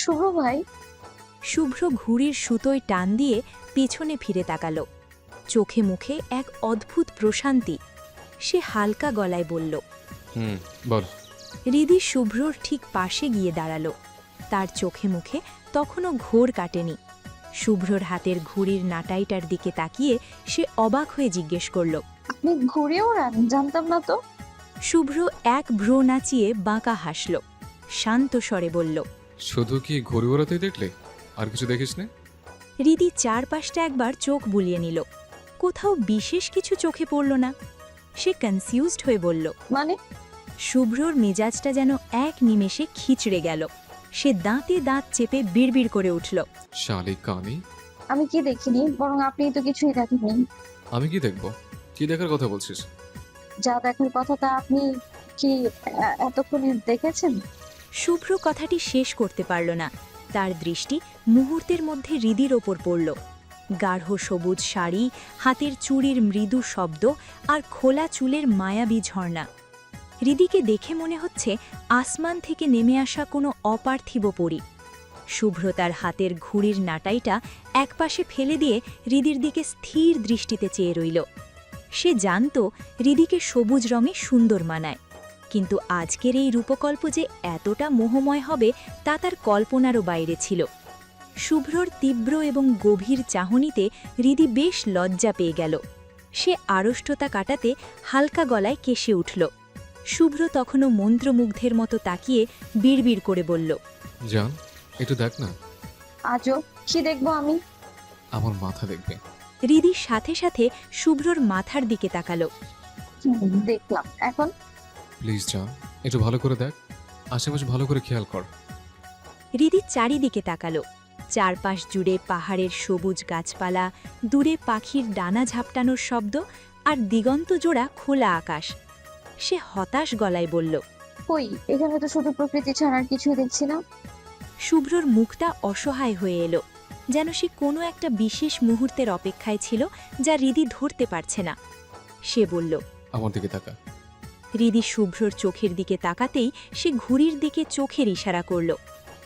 শুভ্র ভাই। শুভ্র ঘুড়ির সুতোয় টান দিয়ে পেছনে ফিরে তাকাল। চোখে মুখে এক অদ্ভুত প্রশান্তি। সে হালকা গলায় বলল, বল। হৃদি শুভ্রর ঠিক পাশে গিয়ে দাঁড়াল। তার চোখে মুখে তখনও ঘোর কাটেনি। শুভ্রর হাতের ঘুড়ির নাটাইটার দিকে তাকিয়ে সে অবাক হয়ে জিজ্ঞেস করল, আপনি ঘুরে ওড়ান? জানতাম না তো। শুভ্র এক ভ্রু নাচিয়ে বাঁকা হাসল। শান্ত স্বরে বলল, শুধু কি ঘুরে ওড়াতেই দেখলে? আর কিছু দেখিস না? হৃদি চারপাশটা একবার চোখ বুলিয়ে নিল। কোথাও বিশেষ কিছু চোখে পড়ল না। সে কনফিউজড হয়ে বলল, মানে? শুভ্রর মেজাজটা যেন এক নিমেষে খিচড়ে গেল। সে দাঁতে দাঁত চেপে বিড়বিড় করে উঠল, শালিক কানি! আমি কি দেখিনি, বরং আপনি তো কিছুই দেখেননি। আমি কি দেখব? কি দেখার কথা বলছিস? যা দেখার কথা তা আপনি কি এতক্ষণে দেখেছেন? শুভ্র কথাটি শেষ করতে পারল না। তার দৃষ্টি মুহূর্তের মধ্যে হৃদির ওপর পড়ল। গাঢ় সবুজ শাড়ি, হাতের চুড়ির মৃদু শব্দ আর খোলা চুলের মায়াবী ঝর্ণা। হৃদিকে দেখে মনে হচ্ছে আসমান থেকে নেমে আসা কোনো অপার্থিব পরী। শুভ্র তার হাতের ঘুড়ির নাটাইটা একপাশে ফেলে দিয়ে হৃদির দিকে স্থির দৃষ্টিতে চেয়ে রইল। সে জানত হৃদিকে সবুজ রঙে সুন্দর মানায়, কিন্তু আজকের এই রূপকল্প যে এতটা মোহময় হবে তা তার কল্পনারও বাইরে ছিল। শুভ্রর তীব্র এবং গভীর চাহনিতে হৃদি বেশ লজ্জা পেয়ে গেল। সে আড়ষ্টতা কাটাতে হালকা গলায় কেশে উঠল। শুভ্র তখনও মন্ত্রমুগ্ধের মতো তাকিয়ে বিড়বিড় করে বলল, জান, একটু দেখ না। আজও কি দেখবো আমি? আমার মাথা দেখবে। হৃদির সাথে সাথে শুভ্রর মাথার দিকে তাকালো। দেখলাম, এখন? প্লিজ জান, একটু ভালো করে দেখ। আশেপাশে ভালো করে খেয়াল কর। হৃদি চারিদিকে তাকালো। চারপাশ জুড়ে পাহাড়ের সবুজ গাছপালা, দূরে পাখির ডানা ঝাপটানোর শব্দ আর দিগন্ত জোড়া খোলা আকাশ। সে হতাশ গলায় বলল, কই, এখানে তো শুধু প্রকৃতি ছাড়া আর কিছুই দেখছি না। শুভ্রর মুখটা অসহায় হয়ে এলো, যেন সে কোনো একটা বিশেষ মুহূর্তের অপেক্ষায় ছিল যা হৃদি ধরতে পারছে না। সে বলল, আমার দিকে তাকা। হৃদি শুভ্রর চোখের দিকে তাকাতেই সে ঘুড়ির দিকে চোখের ইশারা করল।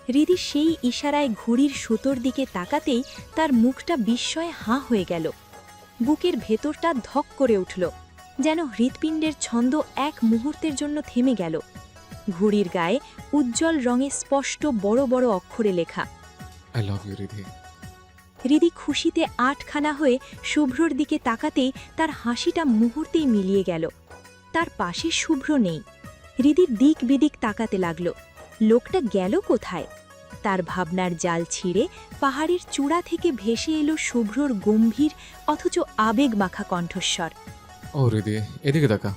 হৃদি সেই ইশারায় ঘুড়ির সুতোর দিকে তাকাতেই তার মুখটা বিস্ময়ে হাঁ হয়ে গেল। বুকের ভেতরটা ধক করে উঠল, যেন হৃৎপিণ্ডের ছন্দ এক মুহূর্তের জন্য থেমে গেল। ঘুড়ির গায়ে উজ্জ্বল রঙে স্পষ্ট বড় বড় অক্ষরে লেখা, আই লাভ ইউ রিধি। হৃদি খুশিতে আটখানা হয়ে শুভ্রর দিকে তাকাতেই তার হাসিটা মুহূর্তেই মিলিয়ে গেল। তার পাশে শুভ্র নেই। হৃদির দিক বিদিক তাকাতে লাগল, লোকটা গেল কোথায়? তার ভাবনার জাল ছিঁড়ে পাহাড়ের চূড়া থেকে ভেসে এলো শুভ্রর গম্ভীর অথচ আবেগ মাখা কণ্ঠস্বর, ও রিধি, এদিকে তাকা।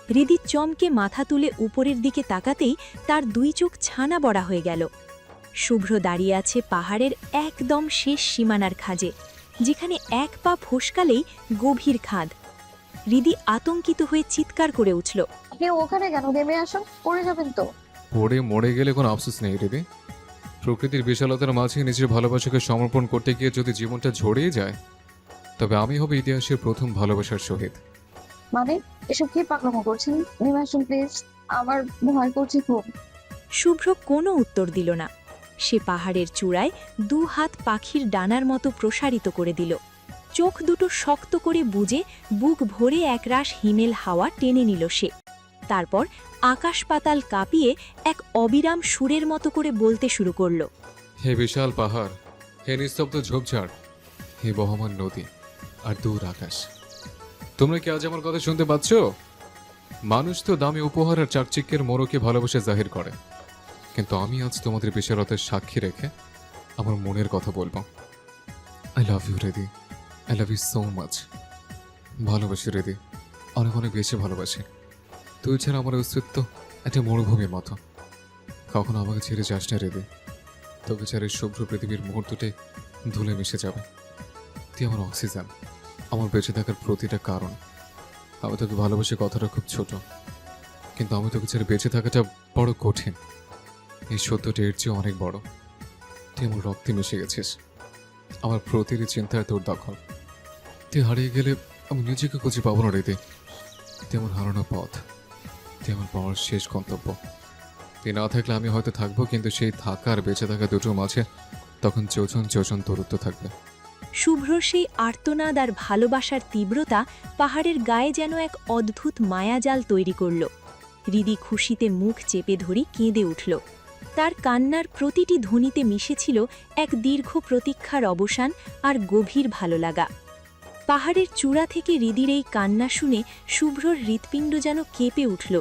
হৃদি চমকে মাথা তুলে উপরের দিকে তাকাতেই তার দুই চোখ ছানা বড়া হয়ে গেল। শুভ্র দাঁড়িয়ে আছে পাহাড়ের একদম শেষ সীমানার খাঁজে, যেখানে এক পা ফসকালেই গভীর খাদ। হৃদি আতঙ্কিত হয়ে চিৎকার করে উঠল, কেউ ওখানে কেন? নেমে আসুন, পড়ে যাবেন তো। পড়ে মরে গেলে কোনো আফসোস নেই রিধি। প্রকৃতির বিশালতার মাঝে নিজের ভালোবাসাকে সমর্পণ করতে গিয়ে যদি জীবনটা ঝরিয়ে যায়, তবে আমি হব ইতিহাসের প্রথম ভালোবাসার শহীদ। মানে এসব কি পাগলামো করছেন? নেমে আসুন প্লিজ, আমার ভয় করছে খুব। শুভ্র কোনো উত্তর দিল না। সে পাহাড়ের চূড়ায় দু হাত পাখির ডানার মতো প্রসারিত করে দিল। চোখ দুটো শক্ত করে বুজে বুক ভরে একরাশ হিমেল হাওয়া টেনে নিল সে। তারপর আকাশ পাতাল কাঁপিয়ে এক অবিরাম সুরের মতো করে বলতে শুরু করল, হে বিশাল পাহাড়, হে নিস্তব্ধ ঝোপঝাড়, হে বহমান নদী আর দূর আকাশ, তোমরা কি আজ আমার কথা শুনতে পাচ্ছ? মানুষ তো দামি উপহার আর চাকচিক্যের মোড়কে ভালোবাসা জাহির করে, কিন্তু আমি আজ তোমাদের বিশালতার সাক্ষী রেখে আমার মনের কথা বলবো। I love you Ridhi, I love you so much. ভালোবাসি রিধি, অনেক অনেক বেশি ভালোবাসি। তুই ছাড়া আমার অস্তিত্ব একটা মরুভূমির মতো। কখনো আমাকে ছেড়ে যাস না রিধি। তোকে ছাড়া এই শুভ্র পৃথিবীর মুহূর্তটাই ধুলে মিশে যাবে। তুই আমার অক্সিজেন, আমার বেঁচে থাকার প্রতিটা কারণ। আমি তোকে ভালোবাসি কথাটা খুব ছোট, কিন্তু আমি তোকে ছেড়ে বেঁচে থাকাটা বড় কঠিন। এই সত্যটা এর চেয়ে অনেক বড়। তুই আমার রক্তে মিশে গেছিস। আমার প্রতিটি চিন্তায় তোর দখল। তুই হারিয়ে গেলে আমি নিজেকে খুঁজে পাবো না রিধি। তুই আমার হারানো পথ, তুই আমার পাওয়ার শেষ গন্তব্য। তুই না থাকলে আমি হয়তো থাকবো, কিন্তু সেই থাকা আর বেঁচে থাকা দুটোর মাঝে তখন যোজন যোজন দূরত্ব থাকবে। শুভ্রর সেই আর্তনাদ আর ভালোবাসার তীব্রতা পাহাড়ের গায়ে যেন এক অদ্ভুত মায়াজাল তৈরি করল। হৃদি খুশিতে মুখ চেপে ধরি কেঁদে উঠল। তার কান্নার প্রতিটি ধ্বনিতে মিশেছিল এক দীর্ঘ প্রতীক্ষার অবসান আর গভীর ভালো লাগা। পাহাড়ের চূড়া থেকে হৃদির এই কান্না শুনে শুভ্রর হৃৎপিণ্ড যেন কেঁপে উঠল।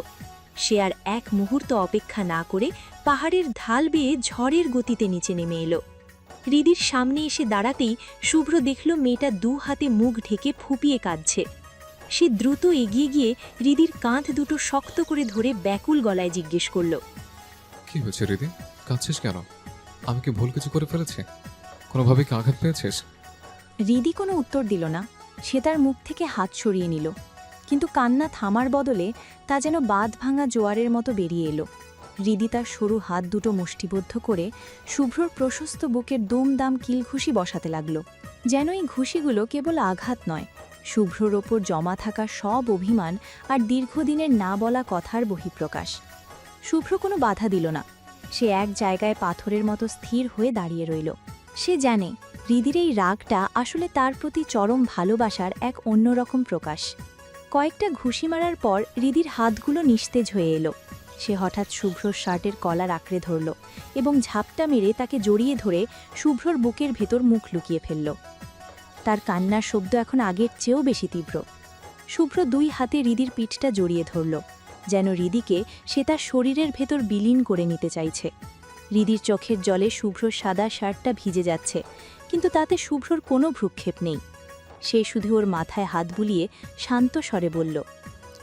সে আর এক মুহূর্ত অপেক্ষা না করে পাহাড়ের ঢাল বেয়ে ঝড়ের গতিতে নিচে নেমে এলো। হৃদির সামনে এসে দাঁড়াতেই শুভ্র দেখল মেয়েটা দু হাতে মুখ ঢেকে ফুঁপিয়ে কাঁদছে। সে দ্রুত এগিয়ে গিয়ে হৃদির কাঁধ দুটো শক্ত করে ধরে ব্যাকুল গলায় জিজ্ঞেস করল, কি হয়েছে হৃদি? কাঁদছিস কেন? আমি কি ভুল কিছু করে ফেলেছি? কোনোভাবে কি আঘাত পেয়েছিস? হৃদি কোনো উত্তর দিল না। সে তার মুখ থেকে হাত সরিয়ে নিল, কিন্তু কান্না থামার বদলে তা যেন বাঁধ ভাঙা জোয়ারের মতো বেরিয়ে এলো। হৃদি তার সরু হাত দুটো মুষ্টিবদ্ধ করে শুভ্রর প্রশস্ত বুকের দুমদাম কিলঘুষি বসাতে লাগল, যেন এই ঘুষিগুলো কেবল আঘাত নয়, শুভ্রর ওপর জমা থাকা সব অভিমান আর দীর্ঘদিনের না বলা কথার বহিঃপ্রকাশ। শুভ্র কোনো বাধা দিল না। সে এক জায়গায় পাথরের মতো স্থির হয়ে দাঁড়িয়ে রইল। সে জানে হৃদির এই রাগটা আসলে তার প্রতি চরম ভালোবাসার এক অন্যরকম প্রকাশ। কয়েকটা ঘুষি মারার পর হৃদির হাতগুলো নিস্তেজ হয়ে এলো। সে হঠাৎ শুভ্রর শার্টের কলার আঁকড়ে ধরল এবং ঝাপটা মেরে তাকে জড়িয়ে ধরে শুভ্রর বুকের ভেতর মুখ লুকিয়ে ফেলল। তার কান্নার শব্দ এখন আগের চেয়েও বেশি তীব্র। শুভ্র দুই হাতে হৃদির পিঠটা জড়িয়ে ধরল, যেন হৃদিকে সে তার শরীরের ভেতর বিলীন করে নিতে চাইছে। হৃদির চোখের জলে শুভ্রর সাদা শার্টটা ভিজে যাচ্ছে, কিন্তু তাতে শুভ্রর কোনো ভ্রুক্ষেপ নেই। সে শুধু ওর মাথায় হাত বুলিয়ে শান্ত স্বরে বলল,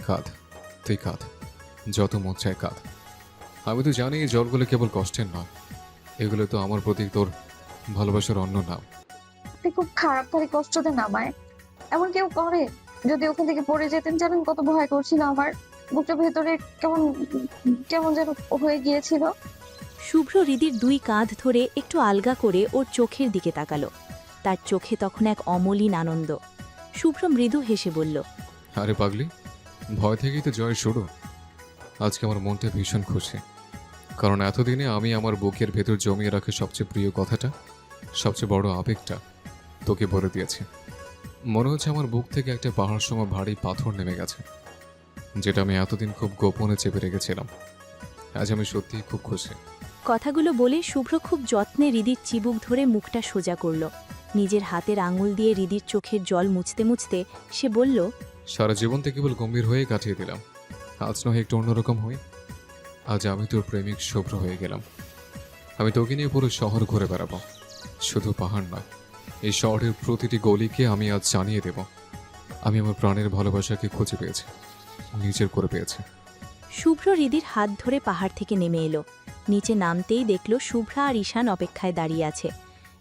কাঁদ, তুই কাঁদ, যত মন চায় কাঁদ। আমি তো জানি এই জলগুলো কেবল কষ্টের নয়, এগুলো তো আমার প্রতি তোর ভালোবাসার অন্য নাম। আপনি খুব খারাপ ভারী কষ্টতে নামায়, এমন কেউ করে? যদি ওখান থেকে পড়ে যেতেন, জানেন কত ভয় করছিল আমার। বুকটা ভেতরে কেমন কেমন যেন হয়ে গিয়েছিল। শুভ্র হৃদির দুই কাঁধ ধরে একটু আলগা করে ওর চোখের দিকে তাকালো। তার চোখে তখন এক অমলিন আনন্দ। শুভ্র মৃদু হেসে বলল, আরে পাগলি, ভয় থেকেই তো জয় শুরু। আজকে আমার মনটা ভীষণ খুশি, কারণ এতদিনে আমি আমার বুকের ভেতর জমিয়ে রাখা সবচেয়ে প্রিয় কথাটা, সবচেয়ে বড় আবেগটা তোকে বলে দিয়েছি। মনে হচ্ছে আমার বুক থেকে একটা পাহাড় সম ভারী পাথর নেমে গেছে, যেটা আমি এতদিন খুব গোপনে চেপে রেখেছিলাম। আজ আমি সত্যিই খুব খুশি। কথাগুলো বলে শুভ্র খুব যত্নে হৃদির চিবুক ধরে মুখটা সোজা করল। নিজের হাতের আঙুল দিয়ে হৃদির চোখের জল মুছতে মুছতে সে বলল, সারা জীবনটা কেবল গম্ভীর হয়ে কাটিয়ে দিলাম, আজ নয় একটু অন্যরকম হই। আজ আমি তোর প্রেমিক শুভ্র হয়ে গেলাম। আমি তোকে নিয়ে পুরো শহর ঘুরে বেড়াবো, শুধু পাহাড় নয়, এই শহরের প্রতিটি গলিকে আমি আজ জানিয়ে দেব আমি আমার প্রাণের ভালোবাসাকে খুঁজে পেয়েছি, নিজের করে পেয়েছি। শুভ্র হৃদির হাত ধরে পাহাড় থেকে নেমে এলো। নিচে নামতেই দেখল শুভ্রা আর ঈশান অপেক্ষায় দাঁড়িয়ে আছে।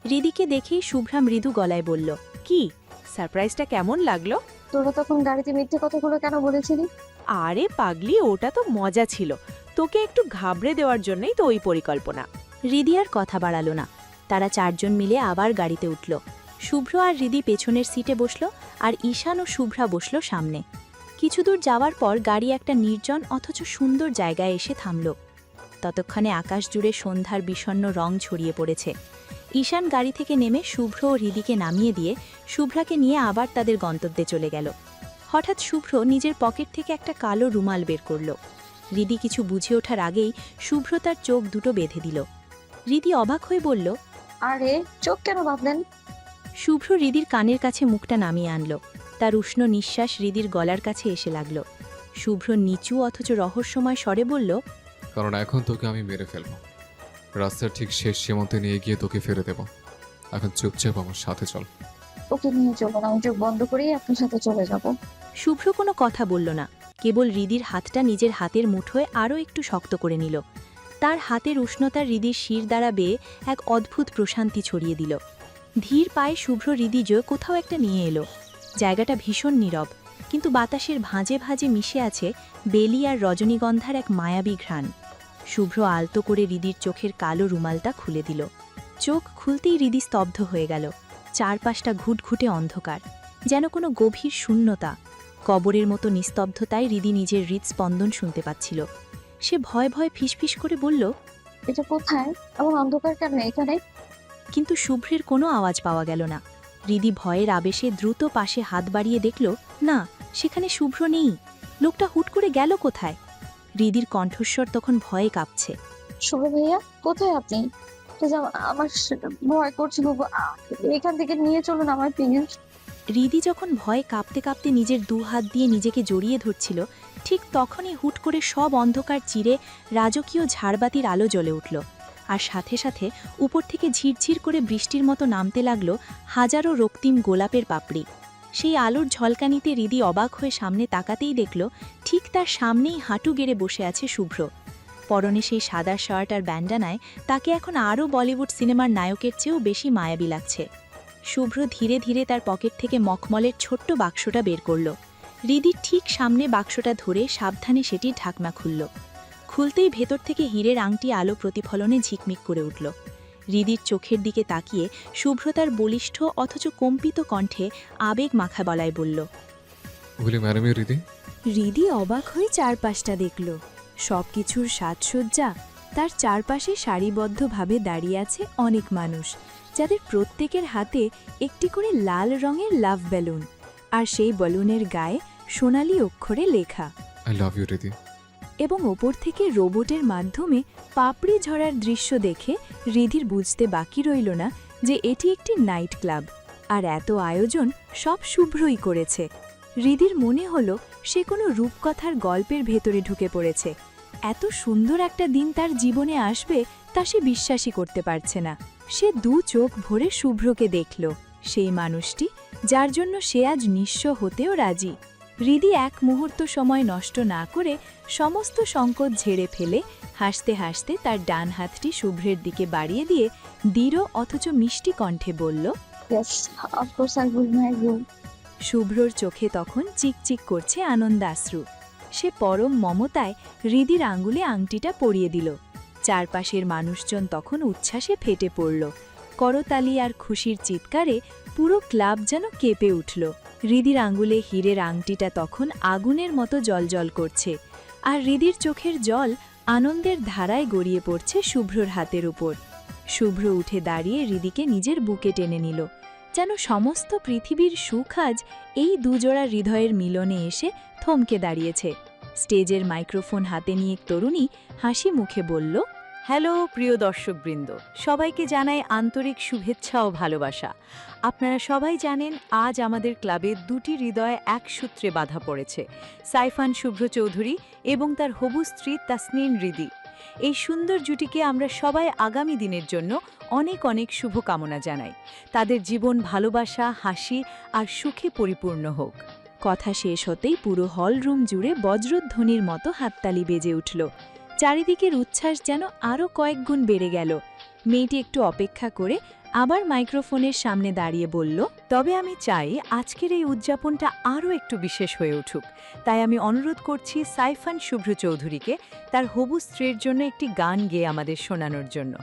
হৃদিকে দেখেই শুভ্রা মৃদু গলায় বলল, কি সারপ্রাইজটা কেমন লাগলো? তোরা তখন গাড়িতে মিথ্যে কথাগুলো কেন বলেছিলি? আরে পাগলি, ওটা তো মজা ছিল, তোকে একটু ঘাবড়ে দেওয়ার জন্যই তো ওই পরিকল্পনা। হৃদি আর কথা বাড়ালো না। তারা চারজন মিলে আবার গাড়িতে উঠল। শুভ্র আর হৃদি পেছনের সিটে বসল, আর ঈশান ও শুভ্রা বসল সামনে। কিছু দূর যাওয়ার পর গাড়ি একটা নির্জন অথচ সুন্দর জায়গায় এসে থামল। ততক্ষণে আকাশ জুড়ে সন্ধ্যার বিষণ্ণ রং ছড়িয়ে পড়েছে। ঈশান গাড়ি থেকে নেমে শুভ্র ও হৃদিকে নামিয়ে দিয়ে শুভ্রাকে নিয়ে আবার তাদের গন্তব্যে চলে গেল। হঠাৎ শুভ্র নিজের পকেট থেকে একটা কালো রুমাল বের করল। হৃদি কিছু বুঝে ওঠার আগেই শুভ্র তার চোখ দুটো বেঁধে দিল। হৃদি অবাক হয়ে বলল, আরে চোখ কেন বাঁধলেন? শুভ্র হৃদির কানের কাছে মুখটা নামিয়ে আনল। তার উষ্ণ নিঃশ্বাস হৃদির গলার কাছে এসে লাগল। শুভ্র নিচু অথচ রহস্যময় স্বরে বলল, কারণ এখন তোকে আমি মেরে ফেলবো, রাস্তার ঠিক শেষ সীমান্তে নিয়ে গিয়ে তোকে ফেলে দেব। এখন চুপচাপ আমার সাথে চল। ওকে নিয়ে চলুন, আমি চোখ বন্ধ করেই আপনার সাথে চলে যাব। শুভ্র কোনো কথা বলল না, কেবল হৃদির হাতটা নিজের হাতের মুঠোয় আরও একটু শক্ত করে নিল। তার হাতের উষ্ণতা হৃদির শির দ্বারা বেয়ে এক অদ্ভুত প্রশান্তি ছড়িয়ে দিল। ধীর পায়ে শুভ্র হৃদিজয় কোথাও একটা নিয়ে এলো। জায়গাটা ভীষণ নীরব, কিন্তু বাতাসের ভাঁজে ভাঁজে মিশে আছে বেলি আর রজনীগন্ধার এক মায়াবী ঘ্রাণ। শুভ্র আলতো করে হৃদির চোখের কালো রুমালটা খুলে দিল। চোখ খুলতেই হৃদি স্তব্ধ হয়ে গেল। চারপাশটা ঘুটঘুটে অন্ধকার, যেন কোনো গভীর শূন্যতা। কবরের মতো নিস্তব্ধতায় হৃদি নিজের হৃদস্পন্দন শুনতে পাচ্ছিল। সে ভয় ভয় ফিসফিস করে বলল, এটা কোথায়? এমন অন্ধকার কেন এখানে? কিন্তু শুভ্রের কোনো আওয়াজ পাওয়া গেল না। হৃদি ভয়ের আবেশে দ্রুত পাশে হাত বাড়িয়ে দেখল, না, সেখানে শুভ্র নেই। লোকটা হুট করে গেল কোথায়? হৃদির কণ্ঠস্বর তখন ভয়ে কাঁপছে। শুভ ভাইয়া, কোথায় আপনি? প্লিজ, আমার ভয় করছে খুব। এখান থেকে নিয়ে চলুন আমার, প্লিজ। হৃদি যখন ভয়ে কাঁপতে কাঁপতে নিজের দু হাত দিয়ে নিজেকে জড়িয়ে ধরছিল, ঠিক তখনই হুট করে সব অন্ধকার চিরে রাজকীয় ঝাড়বাতির আলো জ্বলে উঠল। আর সাথে সাথে উপর থেকে ঝিরঝির করে বৃষ্টির মতো নামতে লাগল হাজারো রক্তিম গোলাপের পাপড়ি। সেই আলোর ঝলকানিতে হৃদি অবাক হয়ে সামনে তাকাতেই দেখল, ঠিক তার সামনেই হাঁটু গেড়ে বসে আছে শুভ্র। পরনে সেই সাদা শার্ট আর ব্যান্ডানায় তাকে এখন আরও বলিউড সিনেমার নায়কের চেয়েও বেশি মায়াবী লাগছে। শুভ্র ধীরে ধীরে তার পকেট থেকে মখমলের ছোট্ট বাক্সটা বের করল। হৃদির ঠিক সামনে বাক্সটা ধরে সাবধানে সেটির ঢাকনা খুলল। খুলতেই ভেতর থেকে হীরের আংটি আলো প্রতিফলনে ঝিকমিক করে উঠল। হৃদির চোখের দিকে তাকিয়ে শুভ্র তার বলিষ্ঠ অথচ কম্পিত কণ্ঠে আবেগ মাখা গলায় বলল, ওগুলি ম্যাডামই রীতি? হৃদি অবাক হয়ে চারপাশটা দেখল। সবকিছুর সাজসজ্জা, তার চারপাশে সারিবদ্ধভাবে দাঁড়িয়ে আছে অনেক মানুষ, যাদের প্রত্যেকের হাতে একটি করে লাল রঙের লাভ বেলুন, আর সেই বেলুনের গায়ে সোনালি অক্ষরে লেখা। আই লাভ ইউ রীতি। এবং ওপর থেকে রোবটের মাধ্যমে পাপড়ি ঝরার দৃশ্য দেখে হৃদির বুঝতে বাকি রইল না যে এটি একটি নাইট ক্লাব, আর এত আয়োজন সব শুভ্রই করেছে। হৃদির মনে হলো সে কোনো রূপকথার গল্পের ভেতরে ঢুকে পড়েছে। এত সুন্দর একটা দিন তার জীবনে আসবে তা সে বিশ্বাসই করতে পারছে না। সে দু চোখ ভরে শুভ্রকে দেখল, সেই মানুষটি যার জন্য সে আজ নিঃস্ব হতেও রাজি। হৃদি এক মুহূর্ত সময় নষ্ট না করে সমস্ত সংকট ঝেড়ে ফেলে হাসতে হাসতে তার ডান হাতটি শুভ্রের দিকে বাড়িয়ে দিয়ে দৃঢ় অথচ মিষ্টি কণ্ঠে বলল, yes, of course I will marry you. শুভ্রর চোখে তখন চিকচিক করছে আনন্দাশ্রু। সে পরম মমতায় হৃদির আঙ্গুলে আংটিটা পরিয়ে দিল। চারপাশের মানুষজন তখন উচ্ছ্বাসে ফেটে পড়ল। করতালি আর খুশির চিৎকারে পুরো ক্লাব যেন কেঁপে উঠল। হৃদির আঙ্গুলে হীরের আংটিটা তখন আগুনের মতো জ্বলজ্বল করছে, আর হৃদির চোখের জল আনন্দের ধারায় গড়িয়ে পড়ছে শুভ্রর হাতের উপর। শুভ্র উঠে দাঁড়িয়ে হৃদিকে নিজের বুকে টেনে নিল, যেন সমস্ত পৃথিবীর সুখ আজ এই দুজোড়া হৃদয়ের মিলনে এসে থমকে দাঁড়িয়েছে। স্টেজের মাইক্রোফোন হাতে নিয়ে এক তরুণী হাসি মুখে বলল, হ্যালো প্রিয় দর্শকবৃন্দ, সবাইকে জানাই আন্তরিক শুভেচ্ছা ও ভালোবাসা। আপনারা সবাই জানেন আজ আমাদের ক্লাবে দুটি হৃদয় এক সূত্রে বাঁধা পড়েছে, সাইফান শুভ্র চৌধুরী এবং তার হবু স্ত্রী তাসনিন হৃদি। এই সুন্দর জুটিকে আমরা সবাই আগামী দিনের জন্য অনেক অনেক শুভকামনা জানাই। তাদের জীবন ভালোবাসা, হাসি আর সুখে পরিপূর্ণ হোক। কথা শেষ হতেই পুরো হলরুম জুড়ে বজ্রধ্বনির মতো হাততালি বেজে উঠল। চারিদিকের উচ্ছ্বাস যেন আরও কয়েক গুণ বেড়ে গেল। মেয়েটি একটু অপেক্ষা করে আবার মাইক্রোফোনের সামনে দাঁড়িয়ে বলল, তবে আমি চাই আজকের এই উদযাপনটা আরও একটু বিশেষ হয়ে উঠুক। তাই আমি অনুরোধ করছি সাইফান শুভ্র চৌধুরীকে তার হবু স্ত্রীর জন্য একটি গান গেয়ে আমাদের শোনানোর জন্য।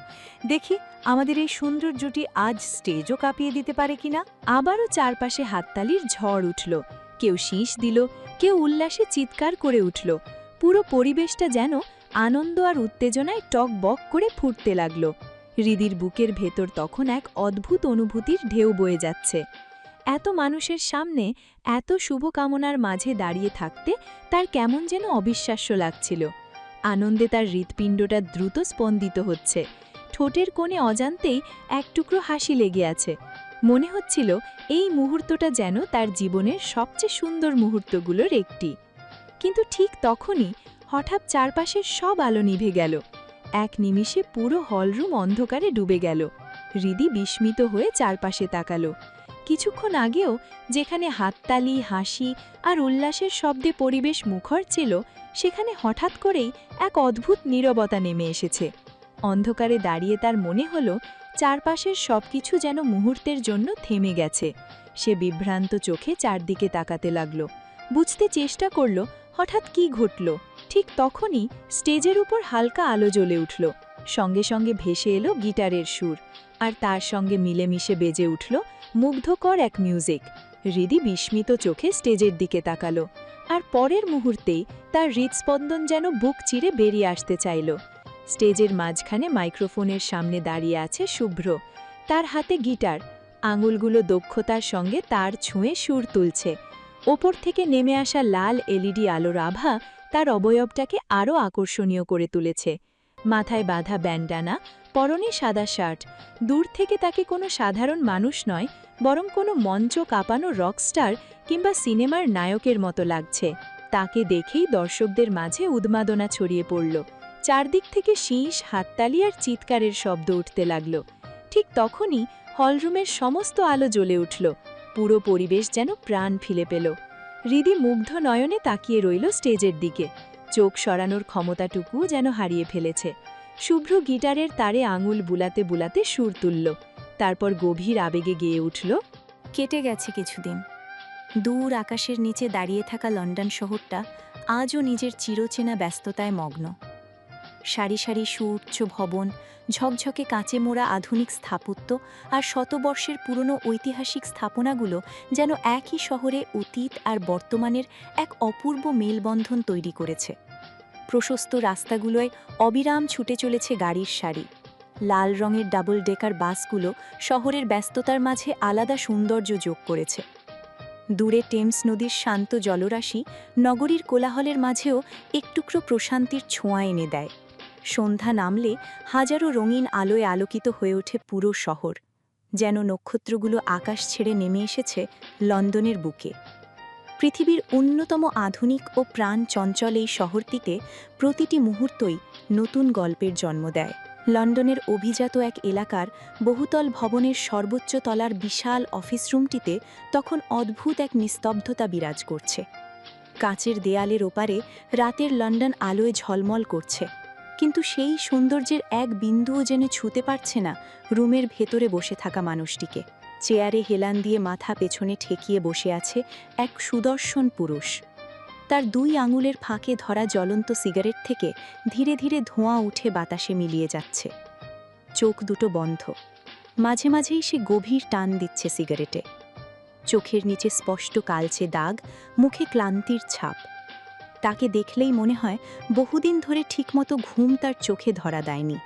দেখি আমাদের এই সুন্দর জুটি আজ স্টেজও কাঁপিয়ে দিতে পারে কিনা। আবারও চারপাশে হাততালির ঝড় উঠল। কেউ শীষ দিল, কেউ উল্লাসে চিৎকার করে উঠল। পুরো পরিবেশটা যেন আনন্দ আর উত্তেজনায় টক বক করে ফুটতে লাগল। হৃদির বুকের ভেতর তখন এক অদ্ভুত অনুভূতির ঢেউ বয়ে যাচ্ছে। এত মানুষের সামনে এত শুভকামনার মাঝে দাঁড়িয়ে থাকতে তার কেমন যেন অবিশ্বাস্য লাগছিল। আনন্দে তার হৃৎপিণ্ডটা দ্রুত স্পন্দিত হচ্ছে। ঠোঁটের কোণে অজান্তেই এক টুকরো হাসি লেগে আছে। মনে হচ্ছিল এই মুহূর্তটা যেন তার জীবনের সবচেয়ে সুন্দর মুহূর্তগুলোর একটি। কিন্তু ঠিক তখনই হঠাৎ চারপাশের সব আলো নিভে গেল। এক নিমিষে পুরো হলরুম অন্ধকারে ডুবে গেল। হৃদি বিস্মিত হয়ে চারপাশে তাকালো। কিছুক্ষণ আগেও যেখানে হাততালি, হাসি আর উল্লাসের শব্দে পরিবেশ মুখর ছিল, সেখানে হঠাৎ করেই এক অদ্ভুত নীরবতা নেমে এসেছে। অন্ধকারে দাঁড়িয়ে তার মনে হলো চারপাশের সবকিছু যেন মুহূর্তের জন্য থেমে গেছে। সে বিভ্রান্ত চোখে চারদিকে তাকাতে লাগল, বুঝতে চেষ্টা করল হঠাৎ কি ঘটল। ঠিক তখনই স্টেজের উপর হালকা আলো জ্বলে উঠল। সঙ্গে সঙ্গে ভেসে এলো গিটারের সুর, আর তার সঙ্গে মিলেমিশে বেজে উঠল মুগ্ধকর এক মিউজিক। হৃদি বিস্মিত চোখে স্টেজের দিকে তাকালো, আর পরের মুহূর্তেই তার হৃদস্পন্দন যেন বুক চিরে বেরিয়ে আসতে চাইল। স্টেজের মাঝখানে মাইক্রোফোনের সামনে দাঁড়িয়ে আছে শুভ্র, তার হাতে গিটার, আঙুলগুলো দক্ষতার সঙ্গে তার ছুঁয়ে সুর তুলছে। ওপর থেকে নেমে আসা লাল এলইডি আলোর আভা তার অবয়বটাকে আরও আকর্ষণীয় করে তুলেছে। মাথায় বাঁধা ব্যান্ডানা, পরনে সাদা শার্ট, দূর থেকে তাকে কোনো সাধারণ মানুষ নয়, বরং কোনো মঞ্চ কাঁপানো রকস্টার কিংবা সিনেমার নায়কের মতো লাগছে। তাকে দেখেই দর্শকদের মাঝে উন্মাদনা ছড়িয়ে পড়ল। চারদিক থেকে শীষ, হাততালি আর চিৎকারের শব্দ উঠতে লাগল। ঠিক তখনই হলরুমের সমস্ত আলো জ্বলে উঠল, পুরো পরিবেশ যেন প্রাণ ফিরে পেল। হৃদি মুগ্ধ নয়নে তাকিয়ে রইল স্টেজের দিকে, চোখ সরানোর ক্ষমতাটুকু যেন হারিয়ে ফেলেছে। শুভ্র গিটারের তারে আঙুল বুলাতে বুলাতে সুর তুলল, তারপর গভীর আবেগে গেয়ে উঠল। কেটে গেছে কিছুদিন। দূর আকাশের নিচে দাঁড়িয়ে থাকা লন্ডন শহরটা আজও নিজের চিরচেনা ব্যস্ততায় মগ্ন। সারি সারি সুউচ্চ ভবন, ঝকঝকে কাঁচে মোড়া আধুনিক স্থাপত্য আর শতবর্ষের পুরনো ঐতিহাসিক স্থাপনাগুলো যেন একই শহরে অতীত আর বর্তমানের এক অপূর্ব মেলবন্ধন তৈরি করেছে। প্রশস্ত রাস্তাগুলোয় অবিরাম ছুটে চলেছে গাড়ির সারি। লাল রঙের ডাবল ডেকার বাসগুলো শহরের ব্যস্ততার মাঝে আলাদা সৌন্দর্য যোগ করেছে। দূরে টেমস নদীর শান্ত জলরাশি নগরীর কোলাহলের মাঝেও একটুকরো প্রশান্তির ছোঁয়া এনে দেয়। সন্ধ্যা নামলে হাজারো রঙিন আলোয় আলোকিত হয়ে ওঠে পুরো শহর, যেন নক্ষত্রগুলো আকাশ ছেড়ে নেমে এসেছে লন্ডনের বুকে। পৃথিবীর অন্যতম আধুনিক ও প্রাণ চঞ্চল এই শহরটিতে প্রতিটি মুহূর্তই নতুন গল্পের জন্ম দেয়। লন্ডনের অভিজাত এক এলাকার বহুতল ভবনের সর্বোচ্চ তলার বিশাল অফিস রুমটিতে তখন অদ্ভুত এক নিস্তব্ধতা বিরাজ করছে। কাচের দেয়ালের ওপারে রাতের লন্ডন আলোয় ঝলমল করছে, কিন্তু সেই সৌন্দর্যের এক বিন্দুও যেন ছুঁতে পারছে না রুমের ভেতরে বসে থাকা মানুষটিকে। চেয়ারে হেলান দিয়ে মাথা পেছনে ঠেকিয়ে বসে আছে এক সুদর্শন পুরুষ। তার দুই আঙুলের ফাঁকে ধরা জ্বলন্ত সিগারেট থেকে ধীরে ধীরে ধোঁয়া উঠে বাতাসে মিলিয়ে যাচ্ছে। চোখ দুটো বন্ধ, মাঝে মাঝেই সে গভীর টান দিচ্ছে সিগারেটে। চোখের নিচে স্পষ্ট কালচে দাগ, মুখে ক্লান্তির ছাপ। তাকে দেখলেই মনে হয় বহুদিন ধরে ঠিকমতো ঘুম তার চোখে ধরা দেয়নি,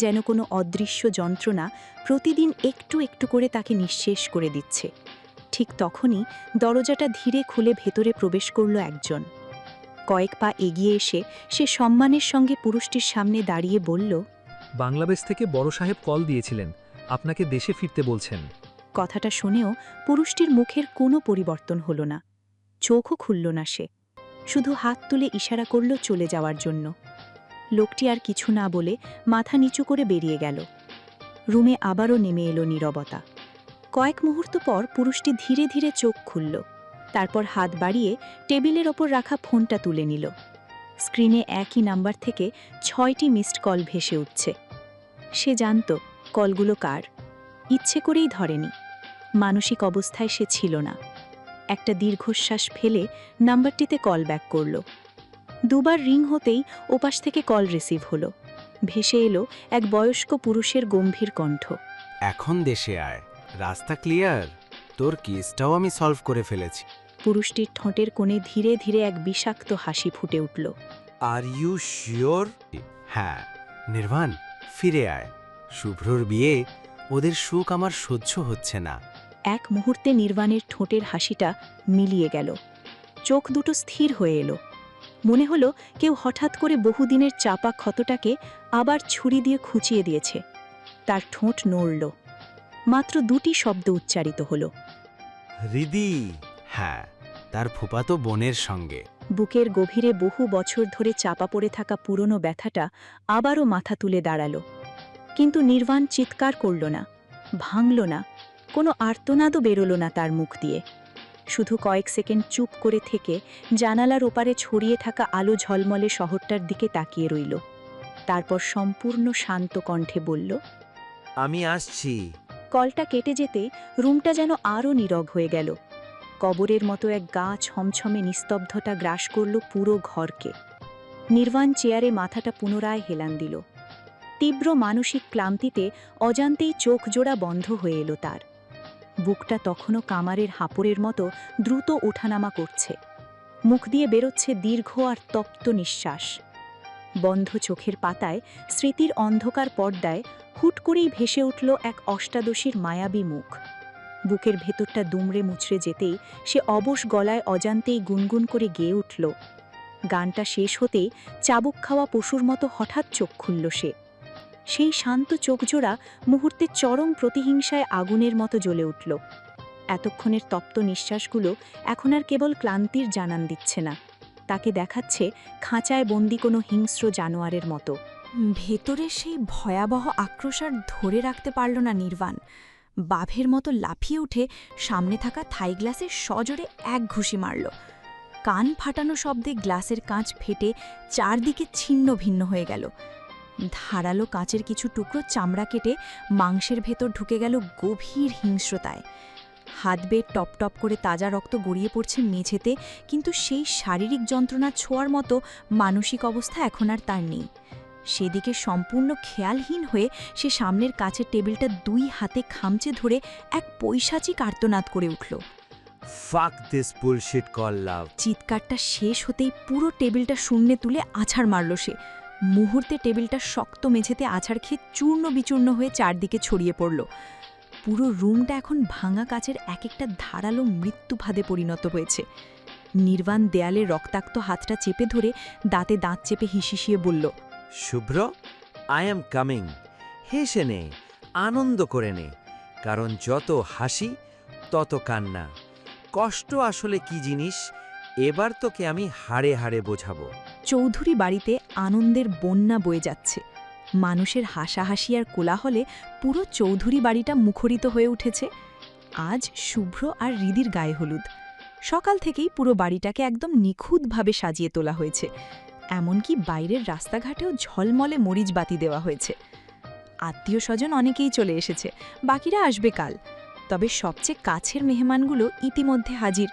যেন কোনো অদৃশ্য যন্ত্রণা প্রতিদিন একটু একটু করে তাকে নিঃশেষ করে দিচ্ছে। ঠিক তখনই দরজাটা ধীরে খুলে ভেতরে প্রবেশ করল একজন। কয়েক পা এগিয়ে এসে সে সম্মানের সঙ্গে পুরুষটির সামনে দাঁড়িয়ে বলল, বাংলাদেশ থেকে বড় সাহেব কল দিয়েছিলেন, আপনাকে দেশে ফিরতে বলছেন। কথাটা শুনেও পুরুষটির মুখের কোনো পরিবর্তন হলো না, চোখও খুলল না। সে শুধু হাত তুলে ইশারা করল চলে যাওয়ার জন্য। লোকটি আর কিছু না বলে মাথা নিচু করে বেরিয়ে গেল। রুমে আবারও নেমে এলো নীরবতা। কয়েক মুহূর্ত পর পুরুষটি ধীরে ধীরে চোখ খুলল, তারপর হাত বাড়িয়ে টেবিলের ওপর রাখা ফোনটা তুলে নিল। স্ক্রিনে একই নাম্বার থেকে 6টি মিসড কল ভেসে উঠছে। সে জানত কলগুলো কার, ইচ্ছে করেই ধরেনি। মানসিক অবস্থায় সে ছিল না। একটা দীর্ঘশ্বাস ফেলে নাম্বারটিতে কল ব্যাক করল। দুবার রিং হতেই ওপাশ থেকে কল রিসিভ হলো। ভেসে এলো এক বয়স্ক পুরুষের গম্ভীর কণ্ঠ। এখন দেশে আয়, রাস্তা ক্লিয়ার, তোর কেসটাও আমি সলভ করে ফেলেছি। পুরুষটির ঠোঁটের কোণে ধীরে ধীরে এক বিষাক্ত হাসি ফুটে উঠল। Are you sure? হ্যাঁ নির্বাণ, ফিরে আয়। শুভ্রর বিয়ে, ওদের সুখ আমার সহ্য হচ্ছে না। এক মুহূর্তে নির্বাণের ঠোঁটের হাসিটা মিলিয়ে গেল, চোখ দুটো স্থির হয়ে এলো। মনে হলো কেউ হঠাৎ করে বহুদিনের চাপা ক্ষতটাকে আবার ছুরি দিয়ে খুঁচিয়ে দিয়েছে। তার ঠোঁট নড়ল, মাত্র 2টি শব্দ উচ্চারিত হলো, হৃদি। হ্যাঁ, তার ফুফাতো বোনের সঙ্গে। বুকের গভীরে বহু বছর ধরে চাপা পড়ে থাকা পুরনো ব্যথাটা আবারও মাথা তুলে দাঁড়ালো। কিন্তু নির্বাণ চিৎকার করল না, ভাঙল না, কোনো আর্তনাদও বেরোল না তার মুখ দিয়ে। শুধু কয়েক সেকেন্ড চুপ করে থেকে জানালার ওপারে ছড়িয়ে থাকা আলো ঝলমলে শহরটার দিকে তাকিয়ে রইল। তারপর সম্পূর্ণ শান্ত কণ্ঠে বলল, আমি আসছি। কলটা কেটে যেতে রুমটা যেন আরও নীরব হয়ে গেল। কবরের মতো এক গা ছমছমে নিস্তব্ধতা গ্রাস করল পুরো ঘরকে। নির্বাণ চেয়ারে মাথাটা পুনরায় হেলান দিল। তীব্র মানসিক ক্লান্তিতে অজান্তেই চোখ জোড়া বন্ধ হয়ে এলো তার। বুকটা তখনও কামারের হাঁপড়ের মতো দ্রুত ওঠানামা করছে। মুখ দিয়ে বেরোচ্ছে দীর্ঘ আর তপ্ত নিঃশ্বাস। বন্ধ চোখের পাতায়, স্মৃতির অন্ধকার পর্দায় হুট করেই ভেসে উঠল এক অষ্টাদশীর মায়াবী মুখ। বুকের ভেতরটা দুমড়ে মুচড়ে যেতেই সে অবশ গলায় অজান্তেই গুনগুন করে গেয়ে উঠল। গানটা শেষ হতেই চাবুক খাওয়া পশুর মতো হঠাৎ চোখ খুলল সে। সেই শান্ত চোখজোড়া মুহূর্তে চরম প্রতিহিংসায় আগুনের মতো জ্বলে উঠল। এতক্ষণের তপ্ত নিঃশ্বাসগুলো এখন আর কেবল ক্লান্তির জানান দিচ্ছে না, তাকে দেখাচ্ছে খাঁচায় বন্দি কোনো হিংস্র জানোয়ারের মতো। ভেতরে সেই ভয়াবহ আক্রোশ আর ধরে রাখতে পারল না নির্বাণ। বাঘের মতো লাফিয়ে উঠে সামনে থাকা থাই গ্লাসে সজোরে এক ঘুষি মারল। কান ফাটানো শব্দে গ্লাসের কাঁচ ফেটে চারদিকে ছিন্ন ভিন্ন হয়ে গেল। ধারালো কাঁচের কিছু টুকরো চামড়া কেটে মাংসের ভেতর ঢুকে গেল গভীর হিংস্রতায়। হাত বেয়ে টপ টপ করে তাজা রক্ত গড়িয়ে পড়ছে মেঝেতে, কিন্তু সেই শারীরিক যন্ত্রণা ছোঁয়ার মতো মানসিক অবস্থা এখন আর তার নেই। সেদিকে সম্পূর্ণ খেয়ালহীন হয়ে সে সামনের কাছের টেবিলটা দুই হাতে খামচে ধরে এক পৈশাচিক আর্তনাদ করে উঠল। ফাক দিস বুলশিট কল লাভ। চিৎকারটা শেষ হতেই পুরো টেবিলটা শূন্যে তুলে আছাড় মারল সে। মুহূর্তে টেবিলটা শক্ত মেঝেতে আছাড় খেয়ে চূর্ণ বিচূর্ণ হয়ে চারদিকে ছড়িয়ে পড়ল। পুরো রুমটা এখন ভাঙা কাচের এক একটা ধারালো মৃত্যুফাদে পরিণত হয়েছে। নির্বাণ দেয়ালে রক্তাক্ত হাতটা চেপে ধরে দাঁতে দাঁত চেপে হিসিয়ে বলল, শুভ্র, আই অ্যাম কামিং। হেসে নে, আনন্দ করে নে, কারণ যত হাসি তত কান্না। কষ্ট আসলে কি জিনিস এবার তোকে আমি হাড়ে হাড়ে বোঝাবো। চৌধুরী বাড়িতে আনন্দের বন্যা বয়ে যাচ্ছে। মানুষের হাসাহাসি আর কোলাহলে পুরো চৌধুরী বাড়িটা মুখরিত হয়ে উঠেছে। আজ শুভ্র আর হৃদির গায়ে হলুদ। সকাল থেকেই পুরো বাড়িটাকে একদম নিখুঁতভাবে সাজিয়ে তোলা হয়েছে। এমনকি বাইরের রাস্তাঘাটেও ঝলমলে মরিচ বাতি দেওয়া হয়েছে। আত্মীয় স্বজন অনেকেই চলে এসেছে, বাকিরা আসবে কাল। তবে সবচেয়ে কাছের মেহমানগুলো ইতিমধ্যে হাজির।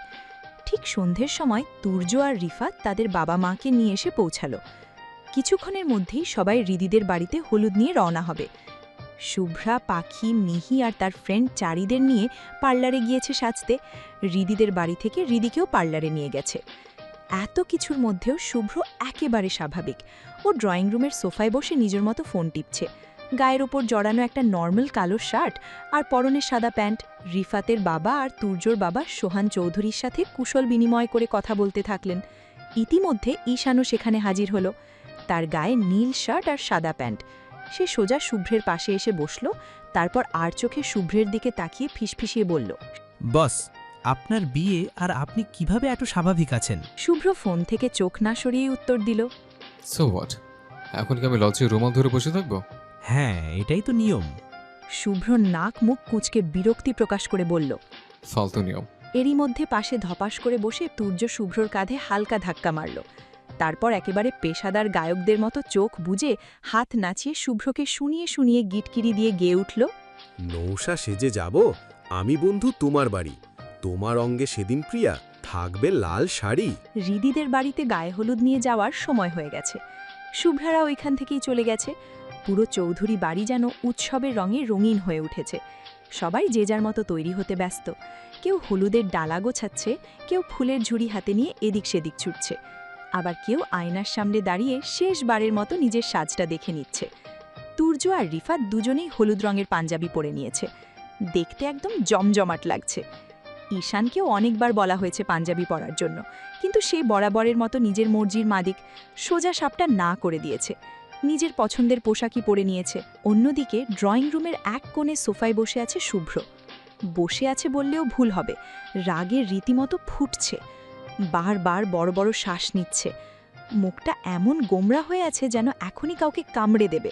ঠিক সন্ধ্যের সময় তুর্য আর রিফাত তাদের বাবা মাকে নিয়ে এসে পৌঁছালো। কিছুক্ষণের মধ্যেই সবাই হৃদিদের বাড়িতে হলুদ নিয়ে রওনা হবে। শুভ্রা, পাখি, মিহি আর তার ফ্রেন্ড চারিদের নিয়ে পার্লারে গিয়েছে সাজতে। হৃদিদের বাড়ি থেকে হৃদিকেও পার্লারে নিয়ে গেছে। এত কিছুর মধ্যেও শুভ্র একেবারে স্বাভাবিক। ও ড্রয়িং রুমের সোফায় বসে নিজের মতো ফোন টিপছে। গায়ের ওপর জড়ানো একটা নর্মাল কালো শার্ট আর পরনে সাদা প্যান্ট। রিফাতের বাবা আর তুর্যর বাবা সোহান চৌধুরীর সাথে কুশল বিনিময় করে কথা বলতে থাকলেন। ইতিমধ্যে ঈশানও সেখানে হাজির হলো। তার গায়ে নীল শার্ট আর সাদা প্যান্ট। সে সোজা শুভ্রের পাশে এসে বসল, তারপর আর চোখে শুভ্রের দিকে তাকিয়ে ফিসফিসিয়ে বলল, বস, আপনার বিয়ে আর আপনি কিভাবে এত স্বাভাবিক আছেন? শুভ্র ফোন থেকে চোখ না সরিয়ে উত্তর দিল, সো হোয়াট, এখন কি আমি লজ্জায় রুমাল ধরে বসে থাকবো? হ্যাঁ, এটাই তো নিয়ম। শুভ্র নাক মুখ কুঁচকে বিরক্তি প্রকাশ করে বলল, ফালতু নিয়ম। এরই মধ্যে পাশে ধপাস করে বসে তুর্য শুভ্রর কাঁধে হালকা ধাক্কা মারল। তারপর একেবারে পেশাদার গায়কদের মতো চোখ বুজে হাত নাচিয়ে শুভ্রকে শুনিয়ে শুনিয়ে গিটকিরি দিয়ে গেয়ে উঠল, নৌশা সেজে যাব আমি বন্ধু তোমার বাড়ি, তোমার অঙ্গে সেদিন প্রিয়া থাকবে লাল শাড়ি। হৃদিদের বাড়িতে গায়ে হলুদ নিয়ে যাওয়ার সময় হয়ে গেছে। শুভ্রারা ওইখান থেকেই চলে গেছে। পুরো চৌধুরী বাড়ি যেন উৎসবের রঙে রঙিন হয়ে উঠেছে। সবাই যে যার মতো তৈরি হতে ব্যস্ত। কেউ হলুদের ডালা গোছাচ্ছে, কেউ ফুলের ঝুড়ি হাতে নিয়ে এদিক সেদিক ছুটছে, আবার কেউ আয়নার সামনে দাঁড়িয়ে শেষবারের মতো নিজের সাজটা দেখে নিচ্ছে। তুর্য আর রিফাত দুজনেই হলুদ রঙের পাঞ্জাবি পরে নিয়েছে। দেখতে একদম জমজমাট লাগছে। ঈশানকেও অনেকবার বলা হয়েছে পাঞ্জাবি পরার জন্য, কিন্তু সে বরাবরের মতো নিজের মর্জির মালিক, সোজা সাপটা না করে দিয়েছে। নিজের পছন্দের পোশাকই পরে নিয়েছে। অন্যদিকে ড্রয়িং রুমের এক কোণে সোফায় বসে আছে শুভ্র। বসে আছে বললেও ভুল হবে, রাগের রীতিমতো ফুটছে। বারবার বড় বড় শ্বাস নিচ্ছে। মুখটা এমন গোমরা হয়ে আছে যেন এখনই কাউকে কামড়ে দেবে।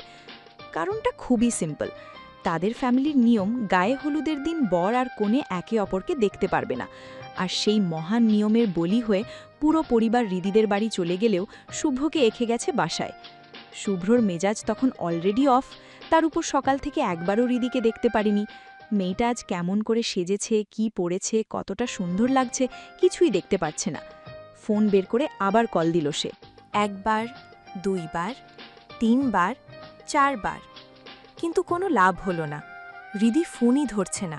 কারণটা খুবই সিম্পল। তাদের ফ্যামিলির নিয়ম, গায়ে হলুদের দিন বর আর কনে একে অপরকে দেখতে পারবে না। আর সেই মহান নিয়মের বলি হয়ে পুরো পরিবার হৃদিদের বাড়ি চলে গেলেও শুভ্রকে এখে গেছে বাসায়। শুভ্রর মেজাজ তখন অলরেডি অফ। তার উপর সকাল থেকে একবারও হৃদিকে দেখতে পারিনি। মেয়েটা আজ কেমন করে সেজেছে, কি পরেছে, কতটা সুন্দর লাগছে, কিছুই দেখতে পাচ্ছে না। ফোন বের করে আবার কল দিল সে। 1 বার, 2 বার, 3 বার, 4 বার, কিন্তু কোনো লাভ হলো না। হৃদি ফোনই ধরছে না।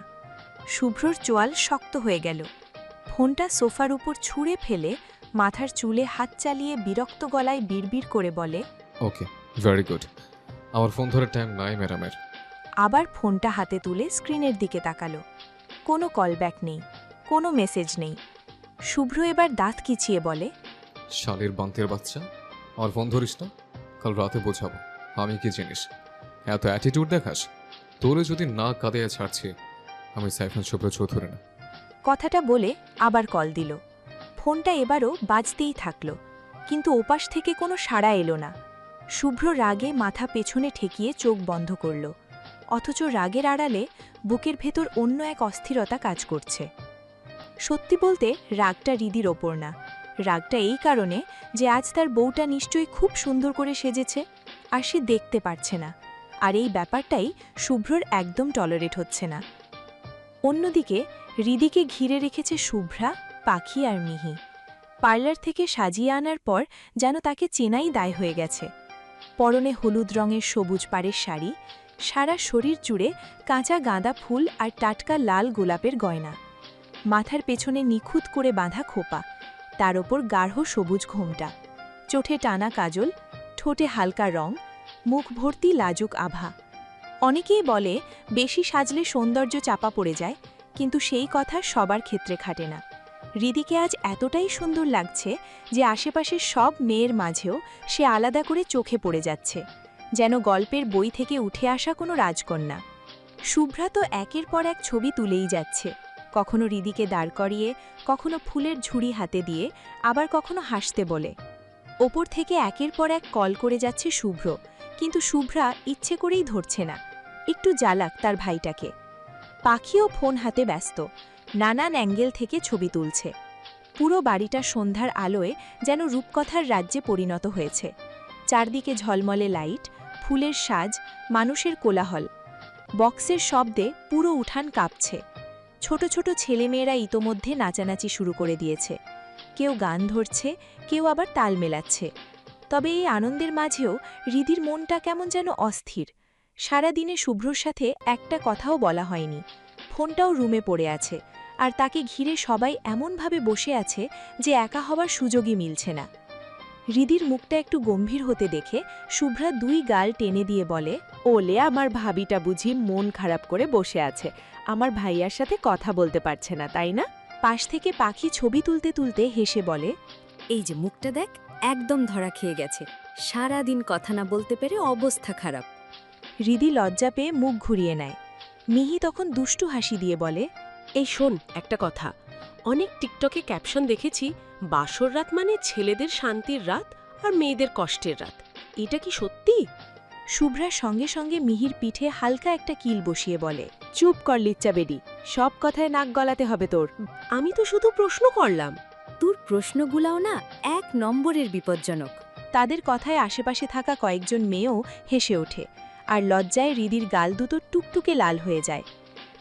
শুভ্রর চোয়াল শক্ত হয়ে গেল। ফোনটা সোফার উপর ছুঁড়ে ফেলে মাথার চুলে হাত চালিয়ে বিরক্ত গলায় বিড়বিড় করে বলে, ওকে, ভেরি গুড। আমার ফোন ধরে টাইম নাই ম্যাডামের। আবার ফোনটা হাতে তুলে স্ক্রিনের দিকে তাকালো। কোনো কলব্যাক নেই, কোনো মেসেজ নেই। শুভ্র এবার দাঁত কিচিয়ে বলে, শালির বান্তের বাচ্চা, আমার ফোন ধরিস না, কাল রাতে বোঝাবো আমি কি জিনিস। এত অ্যাটিটিউড দেখাস, তোরে যদি না কাঁদিয়ে ছাড়ছি আমি সাইফান শুভ্র চৌধুরী না। কথাটা বলে আবার কল দিল। ফোনটা এবারও বাজতেই থাকল, কিন্তু ওপাশ থেকে কোনো সাড়া এলো না। শুভ্র রাগে মাথা পেছনে ঠেকিয়ে চোখ বন্ধ করল, অথচ রাগের আড়ালে বুকের ভেতর অন্য এক অস্থিরতা কাজ করছে। সত্যি বলতে রাগটা হৃদির ওপর না, রাগটা এই কারণে যে আজ তার বউটা নিশ্চয়ই খুব সুন্দর করে সেজেছে, আর সে দেখতে পারছে না। আর এই ব্যাপারটাই শুভ্রর একদম টলারেট হচ্ছে না। অন্যদিকে হৃদিকে ঘিরে রেখেছে শুভ্রা, পাখি আর মিহি। পার্লার থেকে সাজিয়ে আনার পর যেন তাকে চেনাই দায় হয়ে গেছে। পরনে হলুদ রঙের সবুজ পাড়ের শাড়ি, সারা শরীর জুড়ে কাঁচা গাঁদা ফুল আর টাটকা লাল গোলাপের গয়না, মাথার পেছনে নিখুঁত করে বাঁধা খোপা, তার ওপর গাঢ় সবুজ ঘোমটা, চোখে টানা কাজল, ঠোঁটে হালকা রং, মুখ ভর্তি লাজুক আভা। অনেকেই বলে বেশি সাজলে সৌন্দর্য চাপা পড়ে যায়, কিন্তু সেই কথা সবার ক্ষেত্রে খাটে না। হৃদিকে আজ এতটাই সুন্দর লাগছে যে আশেপাশের সব মেয়ের মাঝেও সে আলাদা করে চোখে পড়ে যাচ্ছে, যেন গল্পের বই থেকে উঠে আসা কোনো রাজকন্যা। শুভ্রা তো একের পর এক ছবি তুলেই যাচ্ছে, কখনো হৃদিকে দাঁড় করিয়ে, কখনো ফুলের ঝুড়ি হাতে দিয়ে, আবার কখনো হাসতে বলে। ওপর থেকে একের পর এক কল করে যাচ্ছে শুভ্র, কিন্তু শুভ্রা ইচ্ছে করেই ধরছে না, একটু জ্বালাক তার ভাইটাকে। পাখিও ফোন হাতে ব্যস্ত, নানান অ্যাঙ্গেল থেকে ছবি তুলছে। পুরো বাড়িটা সন্ধ্যার আলোয় যেন রূপকথার রাজ্যে পরিণত হয়েছে। চারদিকে ঝলমলে লাইট, ফুলের সাজ, মানুষের কোলাহল। বক্সের শব্দে পুরো উঠান কাঁপছে। ছোট ছোট ছেলেমেয়েরা ইতোমধ্যে নাচানাচি শুরু করে দিয়েছে। কেউ গান ধরছে, কেউ আবার তাল মেলাচ্ছে। তবে এই আনন্দের মাঝেও হৃদির মনটা কেমন যেন অস্থির। সারাদিনে শুভ্রর সাথে একটা কথাও বলা হয়নি, ফোনটাও রুমে পড়ে আছে, আর তাকে ঘিরে সবাই এমনভাবে বসে আছে যে একা হওয়ার সুযোগই মিলছে না। হৃদির মুখটা একটু গম্ভীর হতে দেখে শুভ্রা দুই গাল টেনে দিয়ে বলে, ওলে আমার ভাবিটা বুঝি মন খারাপ করে বসে আছে, আমার ভাইয়ার সাথে কথা বলতে পারছে না, তাই না? পাশ থেকে পাখি ছবি তুলতে তুলতে হেসে বলে, এই যে মুখটা দেখ, একদম ধরা খেয়ে গেছে, সারা দিন কথা না বলতে পেরে অবস্থা খারাপ। হৃদি লজ্জা পেয়ে মুখ ঘুরিয়ে নেয়। মিহি তখন দুষ্টু হাসি দিয়ে বলে, এই শোন একটা কথা, অনেক টিকটকে ক্যাপশন দেখেছি, বাসর রাত মানে ছেলেদের শান্তির রাত আর মেয়েদের কষ্টের রাত। এটা কি সত্যি? শুভ্রার সঙ্গে সঙ্গে মিহির পিঠে হালকা একটা কিল বসিয়ে বলে, চুপ কর লিচ্চা বেডি, সব কথায় নাক গলাতে হবে তোর। আমি তো শুধু প্রশ্ন করলাম। তোর প্রশ্নগুলাও না এক নম্বরের বিপজ্জনক। তাদের কথায় আশেপাশে থাকা কয়েকজন মেয়েও হেসে ওঠে, আর লজ্জায় হৃদির গাল দুটো টুকটুকে লাল হয়ে যায়।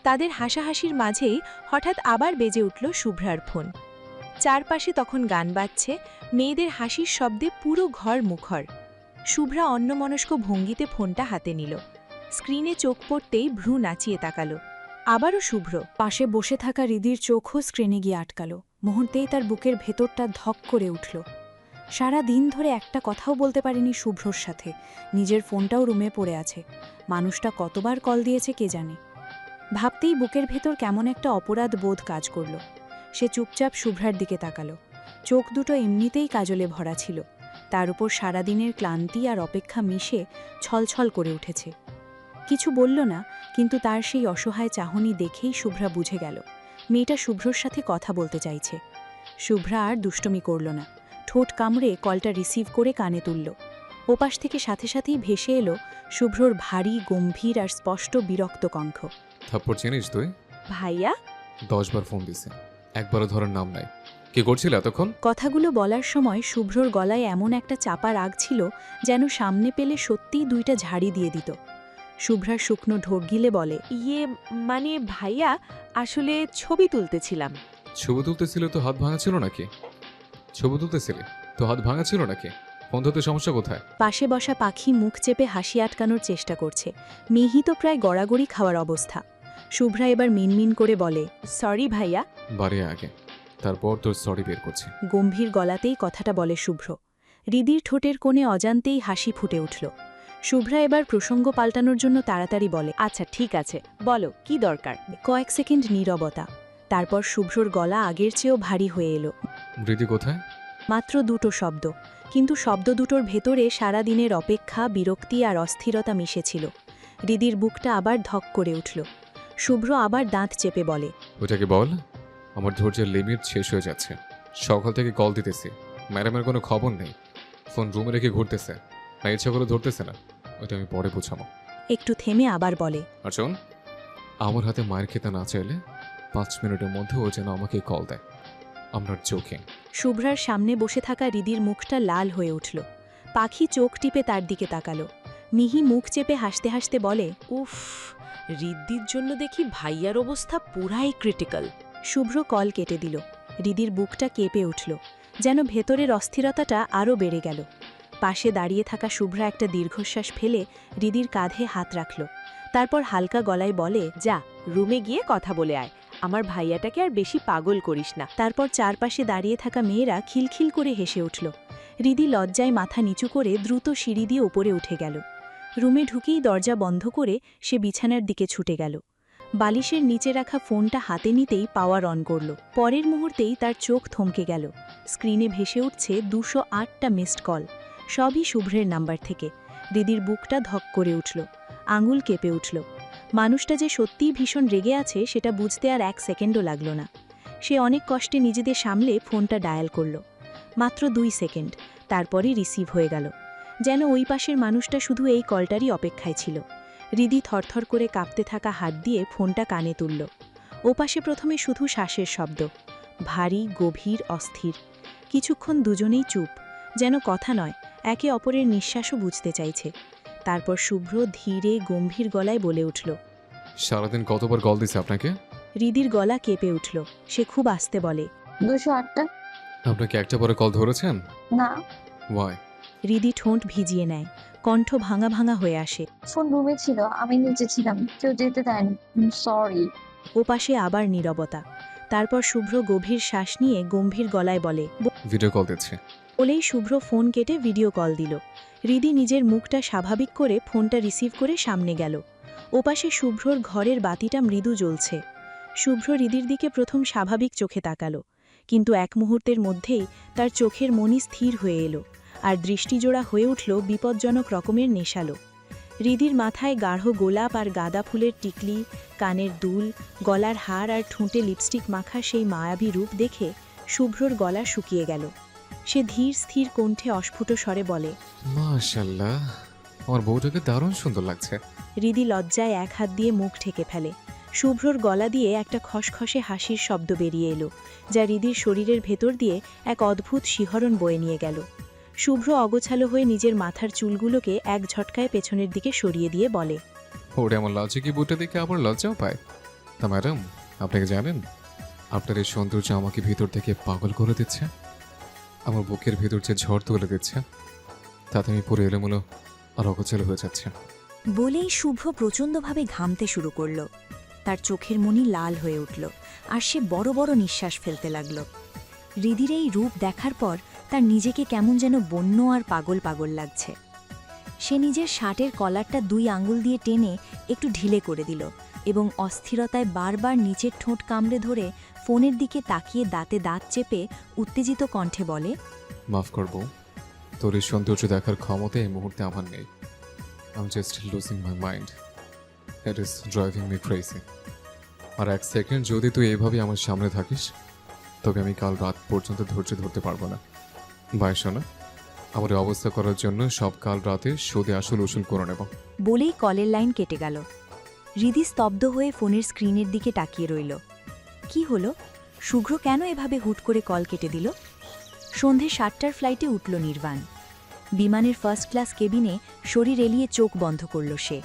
তাদের হাসাহাসির মাঝেই হঠাৎ আবার বেজে উঠল শুভ্রার ফোন। চারপাশে তখন গান বাজছে, মেয়েদের হাসির শব্দে পুরো ঘর মুখর। শুভ্রা অন্যমনস্ক ভঙ্গিতে ফোনটা হাতে নিল। স্ক্রিনে চোখ পড়তেই ভ্রু নাচিয়ে তাকালো। আবারও শুভ্র। পাশে বসে থাকা হৃদির চোখও স্ক্রিনে গিয়ে আটকাল। মুহূর্তেই তার বুকের ভেতরটা ধক করে উঠল। সারা দিন ধরে একটা কথাও বলতে পারেনি শুভ্রর সাথে, নিজের ফোনটাও রুমে পড়ে আছে। মানুষটা কতবার কল দিয়েছে কে জানে। ভাবতেই বুকের ভেতর কেমন একটা অপরাধ বোধ কাজ করল। সে চুপচাপ শুভ্রার দিকে তাকালো। চোখ দুটো এমনিতেই কাজলে ভরা ছিল, তার উপর সারাদিনের ক্লান্তি আর অপেক্ষা মিশে ছলছল করে উঠেছে। কিছু বলল না, কিন্তু তার সেই অসহায় চাহনি দেখেই শুভ্রা বুঝে গেল মেয়েটা শুভ্রর সাথে কথা বলতে চাইছে। শুভ্রা আর দুষ্টমি করল না, ঠোঁট কামড়ে কলটা রিসিভ করে কানে তুলল। ওপাশ থেকে সাথে সাথেই ভেসে এলো শুভ্রর ভারী, গম্ভীর আর স্পষ্ট বিরক্ত কণ্ঠ। থাপ্পড় চিনিস তুই? ভাইয়া? 10 বার ফোন দিছে, একবারও ধরার নাম নাই। কি করছিল এতক্ষণ? কথাগুলো বলার সময় শুভ্রর গলায় এমন একটা চাপা রাগ ছিল যেন সামনে পেলে সত্যিই দুইটা ঝাড়ি দিয়ে দিত। শুভ্রার শুকনো ঢোক গিলে বলে, ইয়ে মানে ভাইয়া, আসলে ছবি তুলতেছিলাম। ছবি তুলতেছিল তো হাত ভাঙা ছিল নাকি? ছবি তুলতেছিলে তো হাত ভাঙা ছিল নাকি? ফোন ধরতে সমস্যা কোথায়? পাশে বসা পাখি মুখ চেপে হাসি আটকানোর চেষ্টা করছে। মিহি তো প্রায় গড়াগড়ি খাওয়ার অবস্থা। শুভ্রা এবার মিনমিন করে বলে, সরি ভাইয়া। বাড়ি আগে তারপর তোর সরি বের করছি। গম্ভীর গলাতেই কথাটা বলে শুভ্র। হৃদির ঠোঁটের কোণে অজান্তেই হাসি ফুটে উঠল। শুভ্রা এবার প্রসঙ্গ পাল্টানোর জন্য তাড়াতাড়ি বলে, আচ্ছা ঠিক আছে, বলো কি দরকার। কয়েক সেকেন্ড নীরবতা। তারপর শুভ্রর গলা আগের চেয়েও ভারী হয়ে এলো। রীতি কোথায়? মাত্র দুটো শব্দ, কিন্তু শব্দ দুটোর ভেতরে সারা দিনের অপেক্ষা, বিরক্তি আর অস্থিরতা মিশেছিল। হৃদির বুকটা আবার ধক করে উঠল। শুভ্র আবার দাঁত চেপে বলে, ওটাকে বল। আমার ধৈর্যের লিমিট শেষ হয়ে যাচ্ছে। সকাল থেকে কল দিতেছি, ম্যাডামের কোনো খবর নেই। ফোন রুমে রেখে ঘুরতেছে, না ইচ্ছা করে ধরতেছে না। ওটা আমি পরে বুঝাবো। একটু থেমে আবার বলে, আর শোন, আমার হাতে মায়ের খেতে না চাইলে 5 মিনিটের মধ্যে ও যেন আমাকে কল দেয়। আপনার চোখে। শুভ্রার সামনে বসে থাকা হৃদির মুখটা লাল হয়ে উঠল। পাখি চোখ টিপে তার দিকে তাকালো। মিহি মুখ চেপে হাসতে হাসতে বলে, উফ, রিদ্দির জন্য দেখি ভাইয়ার অবস্থা পুরাই ক্রিটিক্যাল। শুভ্র কল কেটে দিল। হৃদির বুকটা কেঁপে উঠল, যেন ভেতরের অস্থিরতাটা আরও বেড়ে গেল। পাশে দাঁড়িয়ে থাকা শুভ্রা একটা দীর্ঘশ্বাস ফেলে হৃদির কাঁধে হাত রাখল। তারপর হালকা গলায় বলে, যা রুমে গিয়ে কথা বলে আয়, আমার ভাইয়াটাকে আর বেশি পাগল করিস না। তারপর চারপাশে দাঁড়িয়ে থাকা মেয়েরা খিলখিল করে হেসে উঠল। হৃদি লজ্জায় মাথা নিচু করে দ্রুত সিঁড়ি দিয়ে উপরে উঠে গেল। রুমে ঢুকেই দরজা বন্ধ করে সে বিছানার দিকে ছুটে গেল। বালিশের নিচে রাখা ফোনটা হাতে নিতেই পাওয়ার অন করল। পরের মুহূর্তেই তার চোখ থমকে গেল। স্ক্রিনে ভেসে উঠছে 208টা মিসড কল, সবই শুভ্রের নাম্বার থেকে। হৃদির বুকটা ধক করে উঠল, আঙুল কেঁপে উঠল। মানুষটা যে সত্যিই ভীষণ রেগে আছে সেটা বুঝতে আর 1 সেকেন্ডও লাগল না। সে অনেক কষ্টে নিজেদের সামলে ফোনটা ডায়াল করল। মাত্র 2 সেকেন্ড, তারপরই রিসিভ হয়ে গেল। যেন ওই পাশের মানুষটা শুধু এই কলটারই অপেক্ষায় ছিল। হৃদি থরথর করে কাঁপতে থাকা হাত দিয়ে ফোনটা কানে তুলল। ওপাশে প্রথমে শুধু শ্বাসের শব্দ, ভারী, গভীর, অস্থির। কিছুক্ষণ দুজনেই চুপ, যেন কথা নয়, একে অপরের নিঃশ্বাসও বুঝতে চাইছে। তারপর শুভ্র ধীরে গম্ভীর গলায় বলে উঠল, সারাদিন কতবার কল দিছে আপনাকে? হৃদির গলা কেঁপে উঠল। সে খুব আস্তে বলে, 208টা। আপনাকে একটা পরে কল ধরেছেন? না, ওয়াই? হৃদি ঠোঁট ভিজিয়ে নেয়, কণ্ঠ ভাঙা ভাঙা হয়ে আসে। ফোন রুমে ছিল, আমি নিচে ছিলাম, কেউ যেতে দেয়নি। সরি। ওপাশে আবার নীরবতা। তারপর শুভ্র গভীর শ্বাস নিয়ে গম্ভীর গলায় বলে, ভিডিও কল দিচ্ছে। বলেই শুভ্র ফোন কেটে ভিডিও কল দিল। হৃদি নিজের মুখটা স্বাভাবিক করে ফোনটা রিসিভ করে সামনে গেল। ওপাশে শুভ্রর ঘরের বাতিটা মৃদু জ্বলছে। শুভ্র হৃদির দিকে প্রথম স্বাভাবিক চোখে তাকালো, কিন্তু এক মুহূর্তের মধ্যেই তার চোখের মনি স্থির হয়ে এলো, আর দৃষ্টিজোড়া হয়ে উঠল বিপজ্জনক রকমের নেশালো। হৃদির মাথায় গাঢ় গোলাপ আর গাঁদা ফুলের টিকলি, কানের দুল, গলার হার আর ঠোঁটে লিপস্টিক মাখা সেই মায়াবী রূপ দেখে শুভ্রর গলা শুকিয়ে গেল। সে ধীর স্থির কণ্ঠে অস্ফুট স্বরে বলে, মাশাআল্লাহ, আমার বউটাকে দারুণ সুন্দর লাগছে। হৃদি লজ্জায় এক হাত দিয়ে মুখ ঢেকে ফেলে। শুভ্রর গলা দিয়ে একটা খসখসে হাসির শব্দ বেরিয়ে এলো, যা হৃদির শরীরের ভেতর দিয়ে এক অদ্ভুত শিহরণ বয়ে নিয়ে গেল। শুভ্র অগোছালো হয়ে নিজের মাথার চুলগুলোকে এক ঝটকায় পেছনের দিকে সরিয়ে দিয়ে বলে, ওরে আমার লজ্জা কি বউটা দেখে আবার লজ্জাও পায়? তা ম্যাডাম, আপনাকে জানেন, আপনার এই সৌন্দর্য আমাকে ভিতর থেকে পাগল করে দিচ্ছে। আমার বুকের ভেতর যে ঝড় তুলে দিচ্ছে, তাতে আমি পুরো এলোমেলো আর অগোছালো হয়ে যাচ্ছে। বলেই শুভ্র প্রচণ্ডভাবে ঘামতে শুরু করল। তার চোখের মনি লাল হয়ে উঠল, আর সে বড় বড় নিঃশ্বাস ফেলতে লাগল। হৃদির এই রূপ দেখার পর তার নিজেকে কেমন যেন বন্য আর পাগল পাগল লাগছে। সে নিজের শার্টের কলারটা 2 আঙ্গুল দিয়ে টেনে একটু ঢিলে করে দিল এবং অস্থিরতায় বারবার নিচের ঠোঁট কামড়ে ধরে ফোনের দিকে তাকিয়ে দাঁতে দাঁত চেপে উত্তেজিত কণ্ঠে বলে, মাফ করবো, তোর এই সৌন্দর্য দেখার ক্ষমতা এই মুহূর্তে আমার নেই। I'm just losing my mind. It is driving me crazy. আর 1 সেকেন্ড যদি তুই এইভাবে আমার সামনে থাকিস, তবে আমি কাল রাত পর্যন্ত ধৈর্য ধরতে পারবো না। বাই শোনা, আমার এই অবস্থা করার জন্য সব কাল রাতে সুদে আসল উসুল করে নেব। বলেই কলের লাইন কেটে গেল। হৃদি স্তব্ধ হয়ে ফোনের স্ক্রিনের দিকে তাকিয়ে রইল। কি হলো? শুভ্র কেন এভাবে হুট করে কল কেটে দিল? সন্ধে 7টার ফ্লাইটে উঠল নির্বাণ। বিমানের ফার্স্ট ক্লাস কেবিনে শরীর এলিয়ে চোখ বন্ধ করল সে।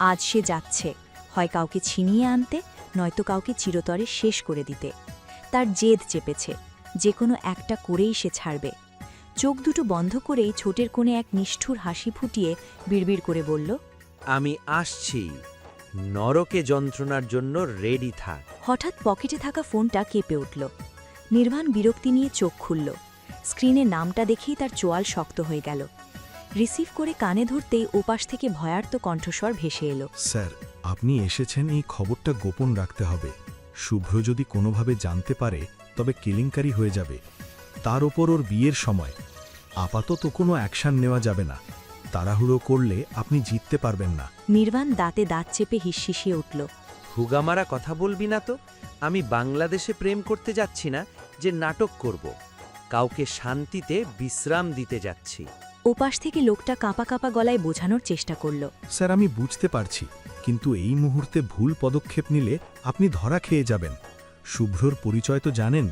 আজ সে যাচ্ছে, হয় কাউকে ছিনিয়ে আনতে, নয়তো কাউকে চিরতরে শেষ করে দিতে। তার জেদ চেপেছে, যে কোনো একটা করেই সে ছাড়বে। চোখ দুটো বন্ধ করেই ছোটের কোণে এক নিষ্ঠুর হাসি ফুটিয়ে বিড়বিড় করে বলল, আমি আসছি, নরকে যন্ত্রণার জন্য রেডি থাক। হঠাৎ পকেটে থাকা ফোনটা কেঁপে উঠল। নির্বাণ বিরক্তি নিয়ে চোখ খুলল। স্ক্রিনে নামটা দেখেই তার চোয়াল শক্ত হয়ে গেল। রিসিভ করে কানে ধরতেই ওপাশ থেকে ভয়ার্ত কণ্ঠস্বর ভেসে এলো। স্যার, আপনি এসেছেন এই খবরটা গোপন রাখতে হবে। শুভ্র যদি কোনোভাবে জানতে পারে তবে কেলেঙ্কারি হয়ে যাবে। তার ওপর ওর বিয়ের সময়। আপাতত কোনো অ্যাকশন নেওয়া যাবে না। তাড়াহুড়ো করলে আপনি জিততে পারবেন না। নির্বাণ দাঁতে দাঁত চেপে হিসশিসিয়ে উঠল। হুগামারা কথা বলবি না তো। আমি বাংলাদেশে প্রেম করতে যাচ্ছি না যে নাটক করব। কাউকে শান্তিতে বিশ্রাম দিতে যাচ্ছি। ওপাশ থেকে লোকটা কাঁপা কাঁপা গলায় বোঝানোর চেষ্টা করল। স্যার, আমি বুঝতে পারছি, কিন্তু এই মুহূর্তে ভুল পদক্ষেপ নিলে আপনি ধরা খেয়ে যাবেন। শুভ্রর পরিচয় তো জানেন,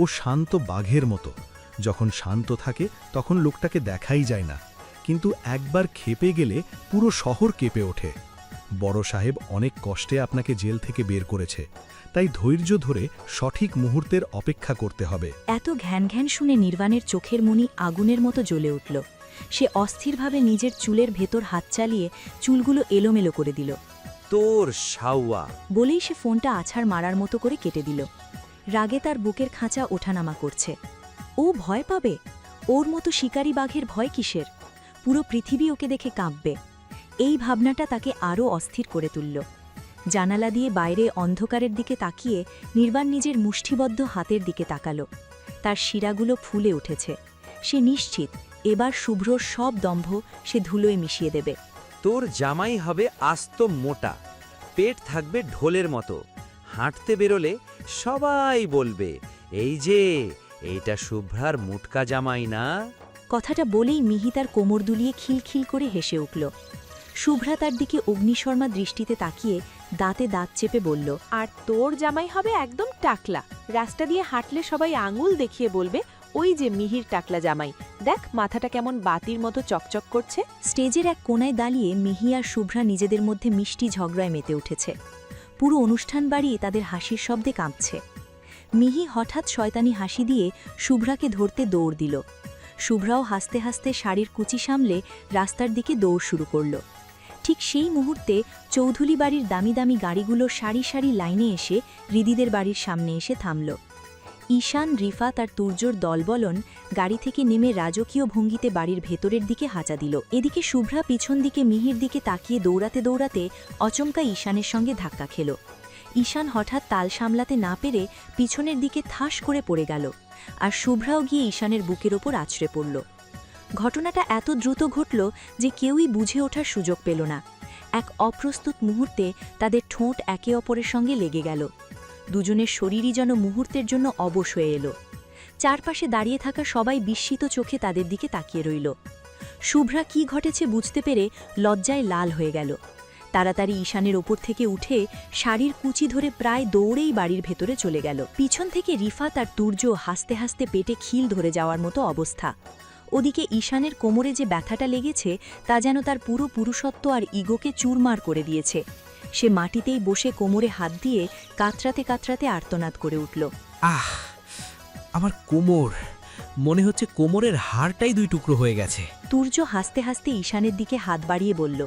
ও শান্ত বাঘের মতো। যখন শান্ত থাকে তখন লোকটাকে দেখাই যায় না, কিন্তু একবার ক্ষেপে গেলে পুরো শহর কেঁপে ওঠে। বড় সাহেব অনেক কষ্টে আপনাকে জেল থেকে বের করেছে, তাই ধৈর্য ধরে সঠিক মুহূর্তের অপেক্ষা করতে হবে। এত ঘ্যান ঘ্যান শুনে নির্বাণের চোখের মণি আগুনের মতো জ্বলে উঠল। সে অস্থিরভাবে নিজের চুলের ভেতর হাত চালিয়ে চুলগুলো এলোমেলো করে দিল। তোর শাওয়া বলেই সে ফোনটা আছাড় মারার মতো করে কেটে দিল। রাগে তার বুকের খাঁচা ওঠানামা করছে। ও ভয় পাবে? ওর মতো শিকারী বাঘের ভয় কিসের? পুরো পৃথিবী ওকে দেখে কাঁপবে। এই ভাবনাটা তাকে আরও অস্থির করে তুলল। জানালা দিয়ে বাইরে অন্ধকারের দিকে তাকিয়ে নির্বাণ নিজের মুষ্টিবদ্ধ হাতের দিকে তাকালো। তার শিরাগুলো ফুলে উঠেছে। সে নিশ্চিত এবার শুভ্রর সব দম্ভ সে ধুলোয় মিশিয়ে দেবে। তোর জামাই হবে আস্ত মোটা, পেট থাকবে ঢোলের মতো। হাঁটতে বেরোলে সবাই বলবে, এই যে এইটা শুভ্রার মুটকা জামাই না। কথাটা বলেই মিহি তার কোমর দুলিয়ে খিলখিল করে হেসে উঠল। শুভ্রা তার দিকে অগ্নিশর্মা দৃষ্টিতে তাকিয়ে দাঁতে দাঁত চেপে বলল, আর তোর জামাই হবে একদম টাকলা। রাস্তা দিয়ে হাঁটলে সবাই আঙুল দেখিয়ে বলবে, ওই যে মিহির টাকলা জামাই, দেখ মাথাটা কেমন বাতির মতো চকচক করছে। স্টেজের এক কোনায় দাঁড়িয়ে মিহি আর শুভ্রা নিজেদের মধ্যে মিষ্টি ঝগড়ায় মেতে উঠেছে। পুরো অনুষ্ঠান বাড়িয়ে তাদের হাসির শব্দে কাঁপছে। মিহি হঠাৎ শয়তানি হাসি দিয়ে শুভ্রাকে ধরতে দৌড় দিল। শুভ্রাও হাসতে হাসতে শাড়ির কুচি সামলে রাস্তার দিকে দৌড় শুরু করল। ঠিক সেই মুহূর্তে চৌধুরী বাড়ির দামি দামি গাড়িগুলো সারি সারি লাইনে এসে হৃদিদের বাড়ির সামনে এসে থামল। ঈশান, রিফা তার তুর্যর দলবলন গাড়ি থেকে নেমে রাজকীয় ভঙ্গিতে বাড়ির ভেতরের দিকে হাঁচা দিল। এদিকে শুভ্রা পিছন দিকে মিহির দিকে তাকিয়ে দৌড়াতে দৌড়াতে অচমকা ঈশানের সঙ্গে ধাক্কা খেল। ঈশান হঠাৎ তাল সামলাতে না পেরে পিছনের দিকে ঠাস করে পড়ে গেল, আর শুভ্রাও গিয়ে ঈশানের বুকের ওপর আছড়ে পড়ল। ঘটনাটা এত দ্রুত ঘটল যে কেউই বুঝে ওঠার সুযোগ পেল না। এক অপ্রস্তুত মুহূর্তে তাদের ঠোঁট একে অপরের সঙ্গে লেগে গেল। দুজনের শরীরই যেন মুহূর্তের জন্য অবশ হয়ে এলো। চারপাশে দাঁড়িয়ে থাকা সবাই বিস্মিত চোখে তাদের দিকে তাকিয়ে রইল। শুভ্রা কি ঘটেছে বুঝতে পেরে লজ্জায় লাল হয়ে গেল। তাড়াতাড়ি ঈশানের ওপর থেকে উঠে শাড়ির কুচি ধরে প্রায় দৌড়েই বাড়ির ভেতরে চলে গেল। পিছন থেকে রিফা তার তুর্য হাসতে হাসতে পেটে খিল ধরে যাওয়ার মতো অবস্থা। ওদিকে ঈশানের কোমরে যে ব্যথাটা লেগেছে তা যেন তার পুরো পুরুষত্ব আর ইগোকে চুরমার করে দিয়েছে। সে মাটিতেই বসে কোমরে হাত দিয়ে কাতরাতে কাতরাতে আর্তনাদ করে উঠল। আহ, আমার কোমর, মনে হচ্ছে কোমরের হাড়টাই দুই টুকরো হয়ে গেছে। তুর্য হাসতে হাসতে ঈশানের দিকে হাত বাড়িয়ে বলল,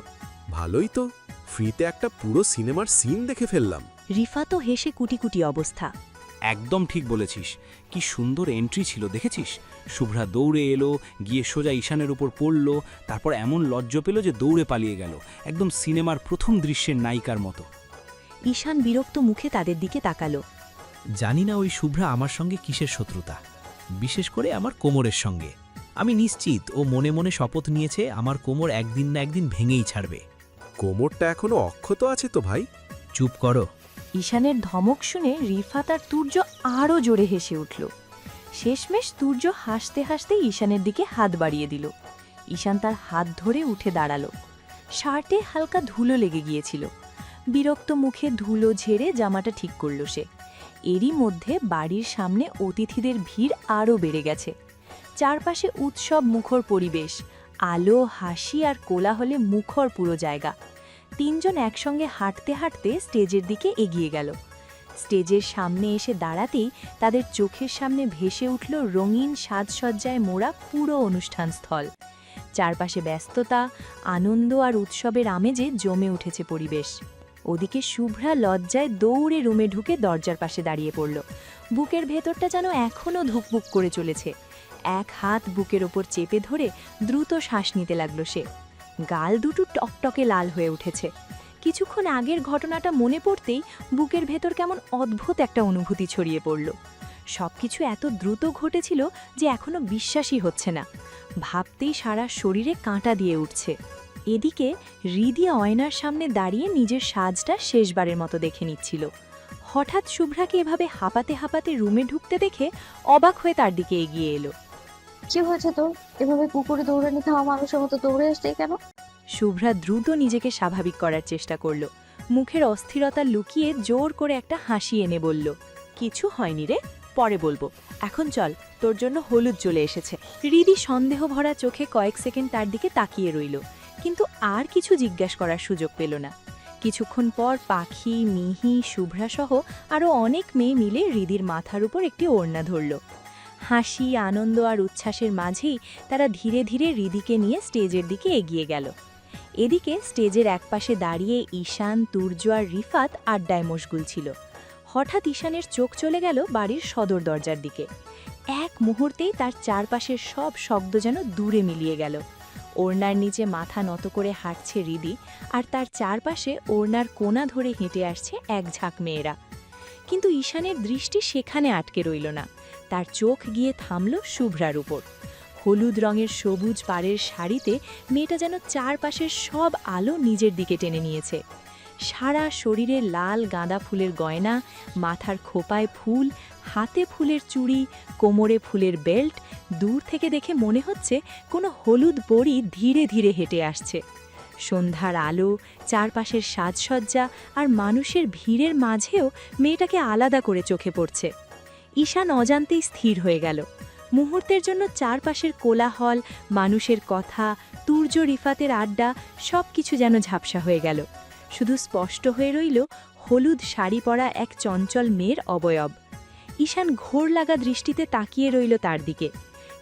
ভালোই তো, ফ্রিতে একটা পুরো সিনেমার সিন দেখে ফেললাম। রিফা তো হেসে কুটি কুটি অবস্থা। একদম ঠিক বলেছিস, কি সুন্দর এন্ট্রি ছিল দেখেছিস? শুভ্রা দৌড়ে এলো, গিয়ে সোজা ঈশানের উপর পড়ল, তারপর এমন লজ্জা পেল যে দৌড়ে পালিয়ে গেল, একদম সিনেমার প্রথম দৃশ্যের নায়িকার মতো। ঈশান বিরক্ত মুখে তাদের দিকে তাকালো। জানি না ওই শুভ্রা আমার সঙ্গে কিসের শত্রুতা, বিশেষ করে আমার কোমরের সঙ্গে। আমি নিশ্চিত ও মনে মনে শপথ নিয়েছে আমার কোমর একদিন না একদিন ভেঙেই ছাড়বে। কোমরটা এখনো অক্ষত আছে তো ভাই? চুপ করো। ঈশানের ধমক শুনে রিফা তার তুর্য আরও জোরে হেসে উঠল। শেষমেশ তুর্য হাসতে হাসতে ঈশানের দিকে হাত বাড়িয়ে দিল। ঈশান তার হাত ধরে উঠে দাঁড়ালো। শার্টে হালকা ধুলো লেগে গিয়েছিল। বিরক্ত মুখে ধুলো ঝেড়ে জামাটা ঠিক করল সে। এরই মধ্যে বাড়ির সামনে অতিথিদের ভিড় আরও বেড়ে গেছে। চারপাশে উৎসব মুখর পরিবেশ, আলো, হাসি আর কোলাহলে মুখর পুরো জায়গা। তিনজন একসঙ্গে হাঁটতে হাঁটতে স্টেজের দিকে এগিয়ে গেল। স্টেজের সামনে এসে দাঁড়াতেই তাদের চোখের সামনে ভেসে উঠল রঙিন সাজসজ্জায় মোড়া পুরো অনুষ্ঠানস্থল। চারপাশে ব্যস্ততা, আনন্দ আর উৎসবের আমেজে জমে উঠেছে পরিবেশ। ওদিকে শুভ্রা লজ্জায় দৌড়ে রুমে ঢুকে দরজার পাশে দাঁড়িয়ে পড়ল। বুকের ভেতরটা যেন এখনও ধুকপুক করে চলেছে। এক হাত বুকের ওপর চেপে ধরে দ্রুত শ্বাস নিতে লাগলো সে। গাল দুটো টকটকে লাল হয়ে উঠেছে। কিছুক্ষণ আগের ঘটনাটা মনে পড়তেই বুকের ভেতর কেমন অদ্ভুত একটা অনুভূতি ছড়িয়ে পড়ল। সবকিছু এত দ্রুত ঘটেছিল যে এখনো বিশ্বাসই হচ্ছে না। ভাবতেই সারা শরীরে কাঁটা দিয়ে উঠছে। এদিকে হৃদি আয়নার সামনে দাঁড়িয়ে নিজের সাজটা শেষবারের মতো দেখে নিচ্ছিল। হঠাৎ শুভ্রাকে এভাবে হাঁপাতে হাঁপাতে রুমে ঢুকতে দেখে অবাক হয়ে তার দিকে এগিয়ে এলো। কি হয়েছে তোর? এভাবে কুকুরে দৌড়ানি খাওয়া মানুষের মতো দৌড়ে আসছে কেন? শুভ্রা দ্রুত নিজেকে স্বাভাবিক করার চেষ্টা করল। মুখের অস্থিরতা লুকিয়ে জোর করে একটা হাসি এনে বলল, কিছু হয়নি রে, পরে বলবো, এখন চল, তোর জন্য হলুদ চলে এসেছে। হৃদি সন্দেহ ভরা চোখে কয়েক সেকেন্ড তার দিকে তাকিয়ে রইল, কিন্তু আর কিছু জিজ্ঞাসা করার সুযোগ পেল না। কিছুক্ষণ পর পাখি, মিহি, শুভ্রা সহ আরও অনেক মেয়ে মিলে হৃদির মাথার উপর একটি ওড়না ধরল। হাসি, আনন্দ আর উচ্ছ্বাসের মাঝেই তারা ধীরে ধীরে হৃদিকে নিয়ে স্টেজের দিকে এগিয়ে গেল। এদিকে স্টেজের একপাশে দাঁড়িয়ে ঈশান, তুর্য আর রিফাত আড্ডায় মশগুল ছিল। হঠাৎ ঈশানের চোখ চলে গেল বাড়ির সদর দরজার দিকে। এক মুহূর্তেই তার চারপাশের সব শব্দ যেন দূরে মিলিয়ে গেল। ওড়নার নিচে মাথা নত করে হাঁটছে হৃদি, আর তার চারপাশে ওড়নার কোণা ধরে হেঁটে আসছে এক ঝাঁক মেয়েরা। কিন্তু ঈশানের দৃষ্টি সেখানে আটকে রইল না। তার চোখ গিয়ে থামল শুভ্রার উপর। হলুদ রঙের সবুজ পাড়ের শাড়িতে মেয়েটা যেন চারপাশের সব আলো নিজের দিকে টেনে নিয়েছে। সারা শরীরে লাল গাঁদা ফুলের গয়না, মাথার খোপায় ফুল, হাতে ফুলের চুড়ি, কোমরে ফুলের বেল্ট। দূর থেকে দেখে মনে হচ্ছে কোনো হলুদ পরী ধীরে ধীরে হেঁটে আসছে। সন্ধ্যার আলো, চারপাশের সাজসজ্জা আর মানুষের ভিড়ের মাঝেও মেয়েটাকে আলাদা করে চোখে পড়ছে। ঈশান অজান্তেই স্থির হয়ে গেল। মুহূর্তের জন্য চারপাশের কোলাহল, মানুষের কথা, তুর্য রিফাতের আড্ডা সব কিছু যেন ঝাপসা হয়ে গেল। শুধু স্পষ্ট হয়ে রইল হলুদ শাড়ি পরা এক চঞ্চল মেয়ের অবয়ব। ঈশান ঘোর লাগা দৃষ্টিতে তাকিয়ে রইল তার দিকে।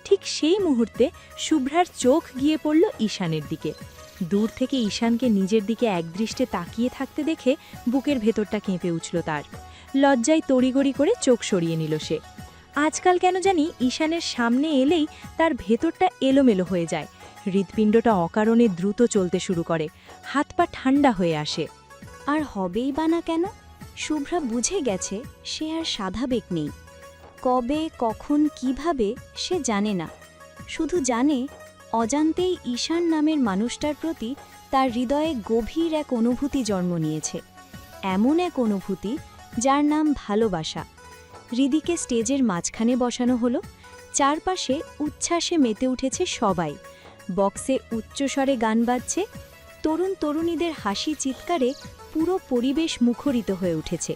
ঠিক সেই মুহূর্তে শুভ্রার চোখ গিয়ে পড়ল ঈশানের দিকে। দূর থেকে ঈশানকে নিজের দিকে একদৃষ্টে তাকিয়ে থাকতে দেখে বুকের ভেতরটা কেঁপে উঠল তার। লজ্জায় তড়িগড়ি করে চোখ সরিয়ে নিল সে। আজকাল কেন জানি ঈশানের সামনে এলেই তার ভেতরটা এলোমেলো হয়ে যায়। হৃৎপিণ্ডটা অকারণে দ্রুত চলতে শুরু করে, হাত পা ঠান্ডা হয়ে আসে। আর হবেই বা না কেন? শুভ্রা বুঝে গেছে সে আর স্বাভাবিক নেই। কবে, কখন, কিভাবে সে জানে না, শুধু জানে অজান্তেই ঈশান নামের মানুষটার প্রতি তার হৃদয়ে গভীর এক অনুভূতি জন্ম নিয়েছে। এমন এক অনুভূতি যার নাম ভালোবাসা। হৃদিকে স্টেজের মাঝখানে বসানো হলো। চারপাশে উচ্ছ্বাসে মেতে উঠেছে সবাই। বক্সে উচ্চস্বরে গান বাজছে। তরুণ তরুণীদের হাসি চিৎকারে পুরো পরিবেশ মুখরিত হয়ে উঠেছে।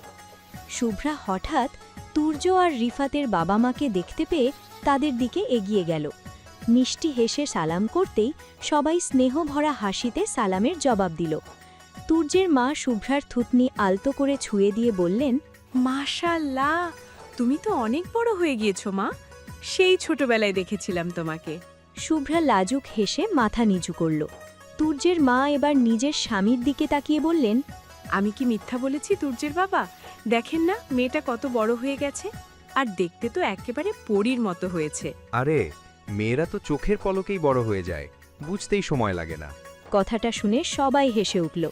শুভ্রা হঠাৎ তুর্য আর রিফাতের বাবা মাকে দেখতে পেয়ে তাদের দিকে এগিয়ে গেল। মিষ্টি হেসে সালাম করতেই সবাই স্নেহভরা হাসিতে সালামের জবাব দিল। তুর্যের মা শুভ্রার থুতনি আলতো করে ছুঁয়ে দিয়ে বললেন, মাশাআল্লাহ, তুমি তো অনেক বড় হয়ে গিয়েছো মা, সেই ছোটবেলায় দেখেছিলাম তোমাকে। শুভ্রা লাজুক হেসে মাথা নিচু করল। তুর্যের মা এবার নিজের স্বামীর দিকে তাকিয়ে বললেন, আমি কি মিথ্যা বলেছি তুর্যের বাবা? দেখেন না মেয়েটা কত বড় হয়ে গেছে, আর দেখতে তো একেবারে পরীর মতো হয়েছে। আরে মেয়েরা তো চোখের পলকেই বড় হয়ে যায়, বুঝতেই সময় লাগে না। কথাটা শুনে সবাই হেসে উঠল।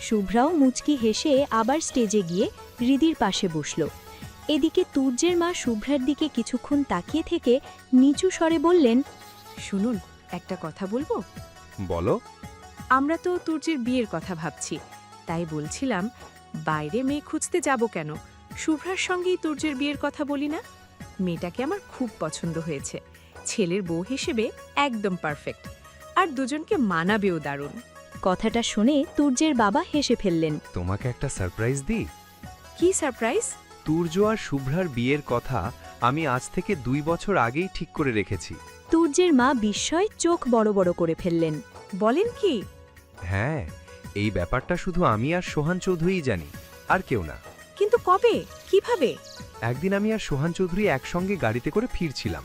শুভ্রাও মুচকি হেসে আবার স্টেজে গিয়ে হৃদির পাশে বসল। এদিকে তুর্যের মা শুভ্রার দিকে কিছুক্ষণ তাকিয়ে থেকে নিচু স্বরে বললেন, শুনুন, একটা কথা বলবো? বলো। আমরা তো তুর্যের বিয়ের কথা ভাবছি, তাই বলছিলাম বাইরে মেয়ে খুঁজতে যাব কেন, শুভ্রার সঙ্গেই তুর্যের বিয়ের কথা বলি না? মেয়েটাকে আমার খুব পছন্দ হয়েছে, ছেলের বউ হিসেবে একদম পারফেক্ট, আর দুজনকে মানাবেও দারুণ। কথাটা শুনে তুর্যের বাবা হেসে ফেললেন। তোমাকে একটা সারপ্রাইজ দিই। কি সারপ্রাইজ? তুর্য আর শুভ্রার বিয়ের কথা আমি আজ থেকে 2 বছর আগেই ঠিক করে রেখেছি। তুর্যের মা বিস্ময়ে চোখ বড় বড় করে ফেললেন। বলেন কি? হ্যাঁ, এই ব্যাপারটা শুধু আমি আর সোহান চৌধুরীই জানি, আর কেউ না। কিন্তু কবে, কিভাবে? একদিন আমি আর সোহান চৌধুরী একসঙ্গে গাড়িতে করে ফিরছিলাম,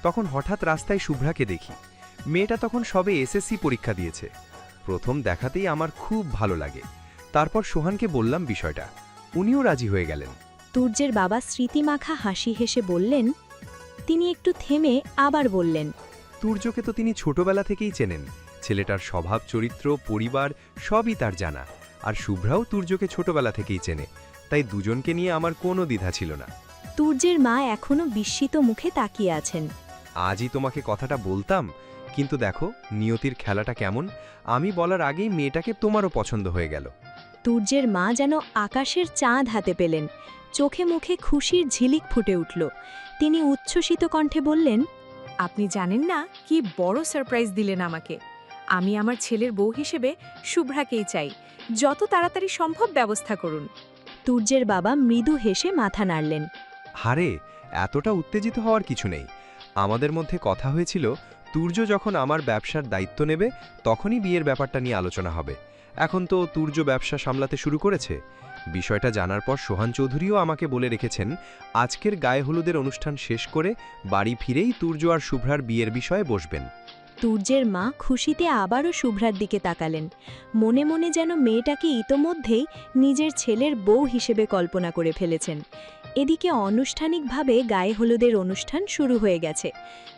তখন হঠাৎ রাস্তায় শুভ্রাকে দেখি। মেয়েটা তখন সবে এসএসসি পরীক্ষা দিয়েছে। প্রথম দেখাতেই আমার খুব ভালো লাগে। তারপর সোহানকে বললাম বিষয়টা, উনিও রাজি হয়ে গেলেন। তুর্যের বাবা স্মৃতিমাখা হাসি হেসে বললেন। তিনি একটু থেমে আবার বললেন, তুর্যকে তো তিনি ছোটবেলা থেকেই চেনেন, ছেলেটার স্বভাব চরিত্র পরিবার সবই তার জানা, আর শুভ্রাও তুর্যকে ছোটবেলা থেকেই চেনে, তাই দুজনকে নিয়ে আমার কোনো দ্বিধা ছিল না। তুর্যের মা এখনো বিস্মিত মুখে তাকিয়ে আছেন। আজই তোমাকে কথাটা বলতাম, কিন্তু দেখো নিয়তির খেলাটা কেমন, আমি বলার আগেই মেয়েটাকে তোমারও পছন্দ হয়ে গেল। তুর্যের মা যেন আকাশের চাঁদ হাতে পেলেন, চোখে মুখে খুশির ঝিলিক ফুটে উঠল। তিনি উচ্ছ্বসিত কণ্ঠে বললেন, আপনি জানেন না কি বড় সারপ্রাইজ দিলেন আমাকে। আমি আমার ছেলের বউ হিসেবে শুভ্রাকেই চাই, যত তাড়াতাড়ি সম্ভব ব্যবস্থা করুন। তুর্যের বাবা মৃদু হেসে মাথা নাড়লেন। হারে, এতটা উত্তেজিত হওয়ার কিছু নেই। আমাদের মধ্যে কথা হয়েছিল তুর্য যখন আমার ব্যবসার দায়িত্ব নেবে তখনই বিয়ের ব্যাপারটা নিয়ে আলোচনা হবে। এখন তো তুর্য ব্যবসা সামলাতে শুরু করেছে। বিষয়টা জানার পর সোহান চৌধুরীও আমাকে বলে রেখেছেন আজকের গায়ে হলুদের অনুষ্ঠান শেষ করে বাড়ি ফিরেই তুর্য আর শুভ্রার বিয়ের বিষয়ে বসবেন। তুর্যের মা খুশিতে আবারও শুভ্রার দিকে তাকালেন, মনে মনে যেন মেয়েটাকে ইতোমধ্যেই নিজের ছেলের বউ হিসেবে কল্পনা করে ফেলেছেন। এদিকে আনুষ্ঠানিকভাবে গায়ে হলুদের অনুষ্ঠান শুরু হয়ে গেছে।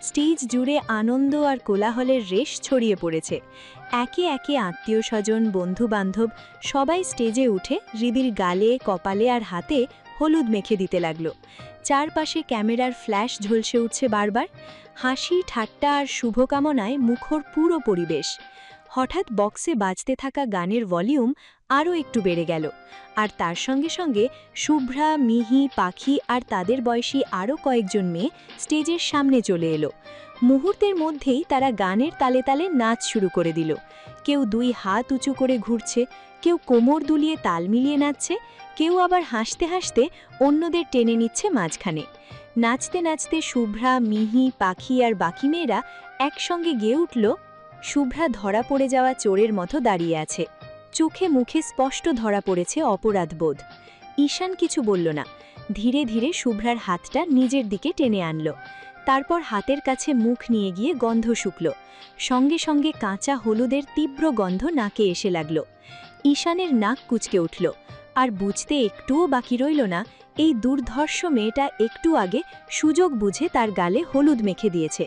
স্টেজ জুড়ে আনন্দ আর কোলাহলের রেশ ছড়িয়ে পড়েছে। একে একে আত্মীয় স্বজন বন্ধু-বান্ধব সবাই স্টেজে উঠে হৃদির গালে কপালে আর হাতে হলুদ মেখে দিতে লাগল। চারপাশে ক্যামেরার ফ্ল্যাশ ঝলসে উঠছে বারবার, হাসি ঠাট্টা আর শুভকামনায় মুখর পুরো পরিবেশ। হঠাৎ বক্সে বাজতে থাকা গানের ভলিউম আরও একটু বেড়ে গেল, আর তার সঙ্গে সঙ্গে শুভ্রা, মিহি, পাখি আর তাদের বয়সী আরও কয়েকজন মেয়ে স্টেজের সামনে চলে এলো। মুহূর্তের মধ্যেই তারা গানের তালে তালে নাচ শুরু করে দিল। কেউ দুই হাত উঁচু করে ঘুরছে, কেউ কোমর দুলিয়ে তাল মিলিয়ে নাচছে, কেউ আবার হাসতে হাসতে অন্যদের টেনে নিচ্ছে মাঝখানে। নাচতে নাচতে শুভ্রা, মিহি, পাখি আর বাকি মেয়েরা একসঙ্গে গেয়ে উঠল। শুভ্রা ধরা পড়ে যাওয়া চোরের মতো দাঁড়িয়ে আছে, চোখে মুখে স্পষ্ট ধরা পড়েছে অপরাধবোধ। ঈশান কিছু বলল না, ধীরে ধীরে শুভ্রার হাতটা নিজের দিকে টেনে আনল। তারপর হাতের কাছে মুখ নিয়ে গিয়ে গন্ধ শুকল। সঙ্গে সঙ্গে কাঁচা হলুদের তীব্র গন্ধ নাকে এসে লাগল। ঈশানের নাক কুঁচকে উঠল, আর বুঝতে একটুও বাকি রইল না এই দুর্ধর্ষ মেয়েটা একটু আগে সুযোগ বুঝে তার গালে হলুদ মেখে দিয়েছে।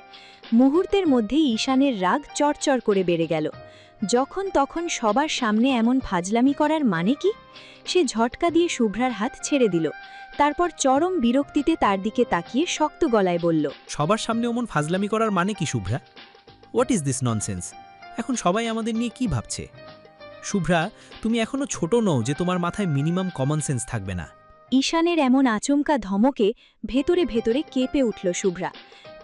মুহূর্তের মধ্যেই ঈশানের রাগ চড়চড় করে বেড়ে গেল। যখন তখন সবার সামনে এমন ফাজলামি করার মানে কি? সে ঝটকা দিয়ে শুভ্রার হাত ছেড়ে দিল, তারপর চরম বিরক্তিতে তার দিকে তাকিয়ে শক্ত গলায় বলল, সবার সামনে অমন ফাজলামি করার মানে কি Shubhra? What is this nonsense? এখন সবাই আমাদের নিয়ে কি ভাবছে? শুভ্রা, তুমি এখনো ছোট নও যে তোমার মাথায় মিনিমাম কমন সেন্স থাকবে না। ঈশানের এমন আচমকা ধমকে ভেতরে ভেতরে কেঁপে উঠল শুভ্রা।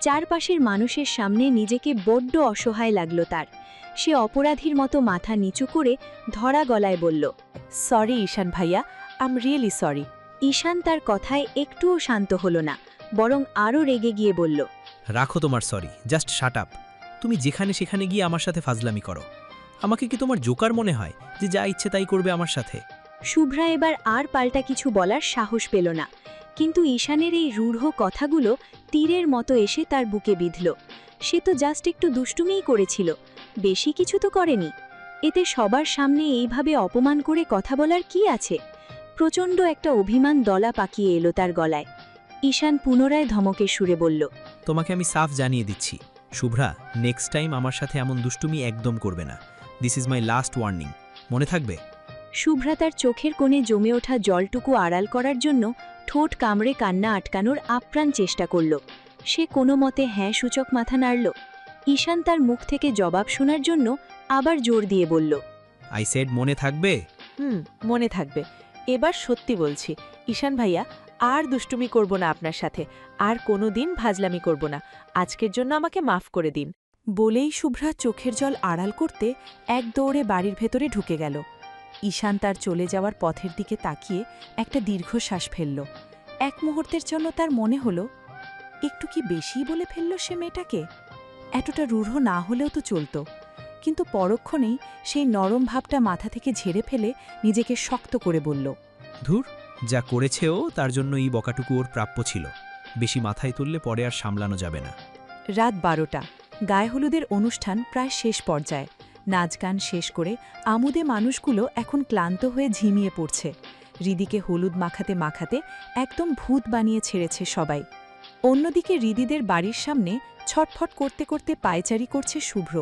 চারপাশের মানুষের সামনে নিজেকে বড্ড অসহায় লাগল তার। সে অপরাধীর মতো মাথা নিচু করে ধরা গলায় বলল, সরি ঈশান ভাইয়া, আম রিয়েলি সরি। ঈশান তার কথায় একটুও শান্ত হল না, বরং আরও রেগে গিয়ে বলল, রাখো তোমার সরি, জাস্ট শাট আপ। তুমি যেখানে সেখানে গিয়ে আমার সাথে ফাজলামি করো। আমাকে কি তোমার জোকার মনে হয় যে যা ইচ্ছে তাই করবে আমার সাথে? শুভ্রা এবার আর পাল্টা কিছু বলার সাহস পেল না, কিন্তু ঈশানের এই রূঢ় কথাগুলো তীরের মতো এসে তার বুকে বিঁধল। সে তো জাস্ট একটু দুষ্টুমিই করেছিল, বেশি কিছু তো করেনি। এতে সবার সামনে এইভাবে অপমান করে কথা বলার কি আছে? প্রচণ্ড একটা অভিমান দলা পাকিয়ে এলো তার গলায়। ঈশান পুনরায় ধমকের সুরে বলল, তোমাকে আমি সাফ জানিয়ে দিচ্ছি, শুভ্রা, নেক্সট টাইম আমার সাথে এমন দুষ্টুমি একদম করবে না। This is my last warning, মনে থাকবে? শুভ্রা তার চোখের কোণে জমে ওঠা জলটুকু আড়াল করার জন্য ঠোঁট কামড়ে কান্না আটকানোর আপ্রাণ চেষ্টা করল। সে কোনো মতে হ্যাঁ সূচক মাথা নাড়ল। ঈশান তার মুখ থেকে জবাব শোনার জন্য আবার জোর দিয়ে বলল, আই সেড মনে থাকবে? মনে থাকবে। এবার সত্যি বলছি ঈশান ভাইয়া, আর দুষ্টুমি করব না আপনার সাথে, আর কোনো দিন ভাজলামি করব না। আজকের জন্য আমাকে মাফ করে দিন। বলেই শুভ্রা চোখের জল আড়াল করতে এক দৌড়ে বাড়ির ভেতরে ঢুকে গেল। ঈশান তার চলে যাওয়ার পথের দিকে তাকিয়ে একটা দীর্ঘশ্বাস ফেলল। এক মুহূর্তের জন্য তার মনে হলো একটু কি বেশিই বলে ফেলল সে মেয়েটাকে। এতটা রূঢ় না হলেও তো চলত, কিন্তু পরক্ষণেই সেই নরম ভাবটা মাথা থেকে ঝেড়ে ফেলে নিজেকে শক্ত করে বলল, ধুর, যা করেছে ও তার জন্য এই বকাটুকু ওর প্রাপ্য ছিল। বেশি মাথায় তুললে পরে আর সামলানো যাবে না। রাত 12টা, গায়ে হলুদের অনুষ্ঠান প্রায় শেষ পর্যায়ে। নাচ গান শেষ করে আমোদে মানুষগুলো এখন ক্লান্ত হয়ে ঝিমিয়ে পড়ছে। হৃদিকে হলুদ মাখাতে মাখাতে একদম ভূত বানিয়ে ছেড়েছে সবাই। অন্যদিকে হৃদিদের বাড়ির সামনে ছটফট করতে করতে পায়চারি করছে শুভ্র।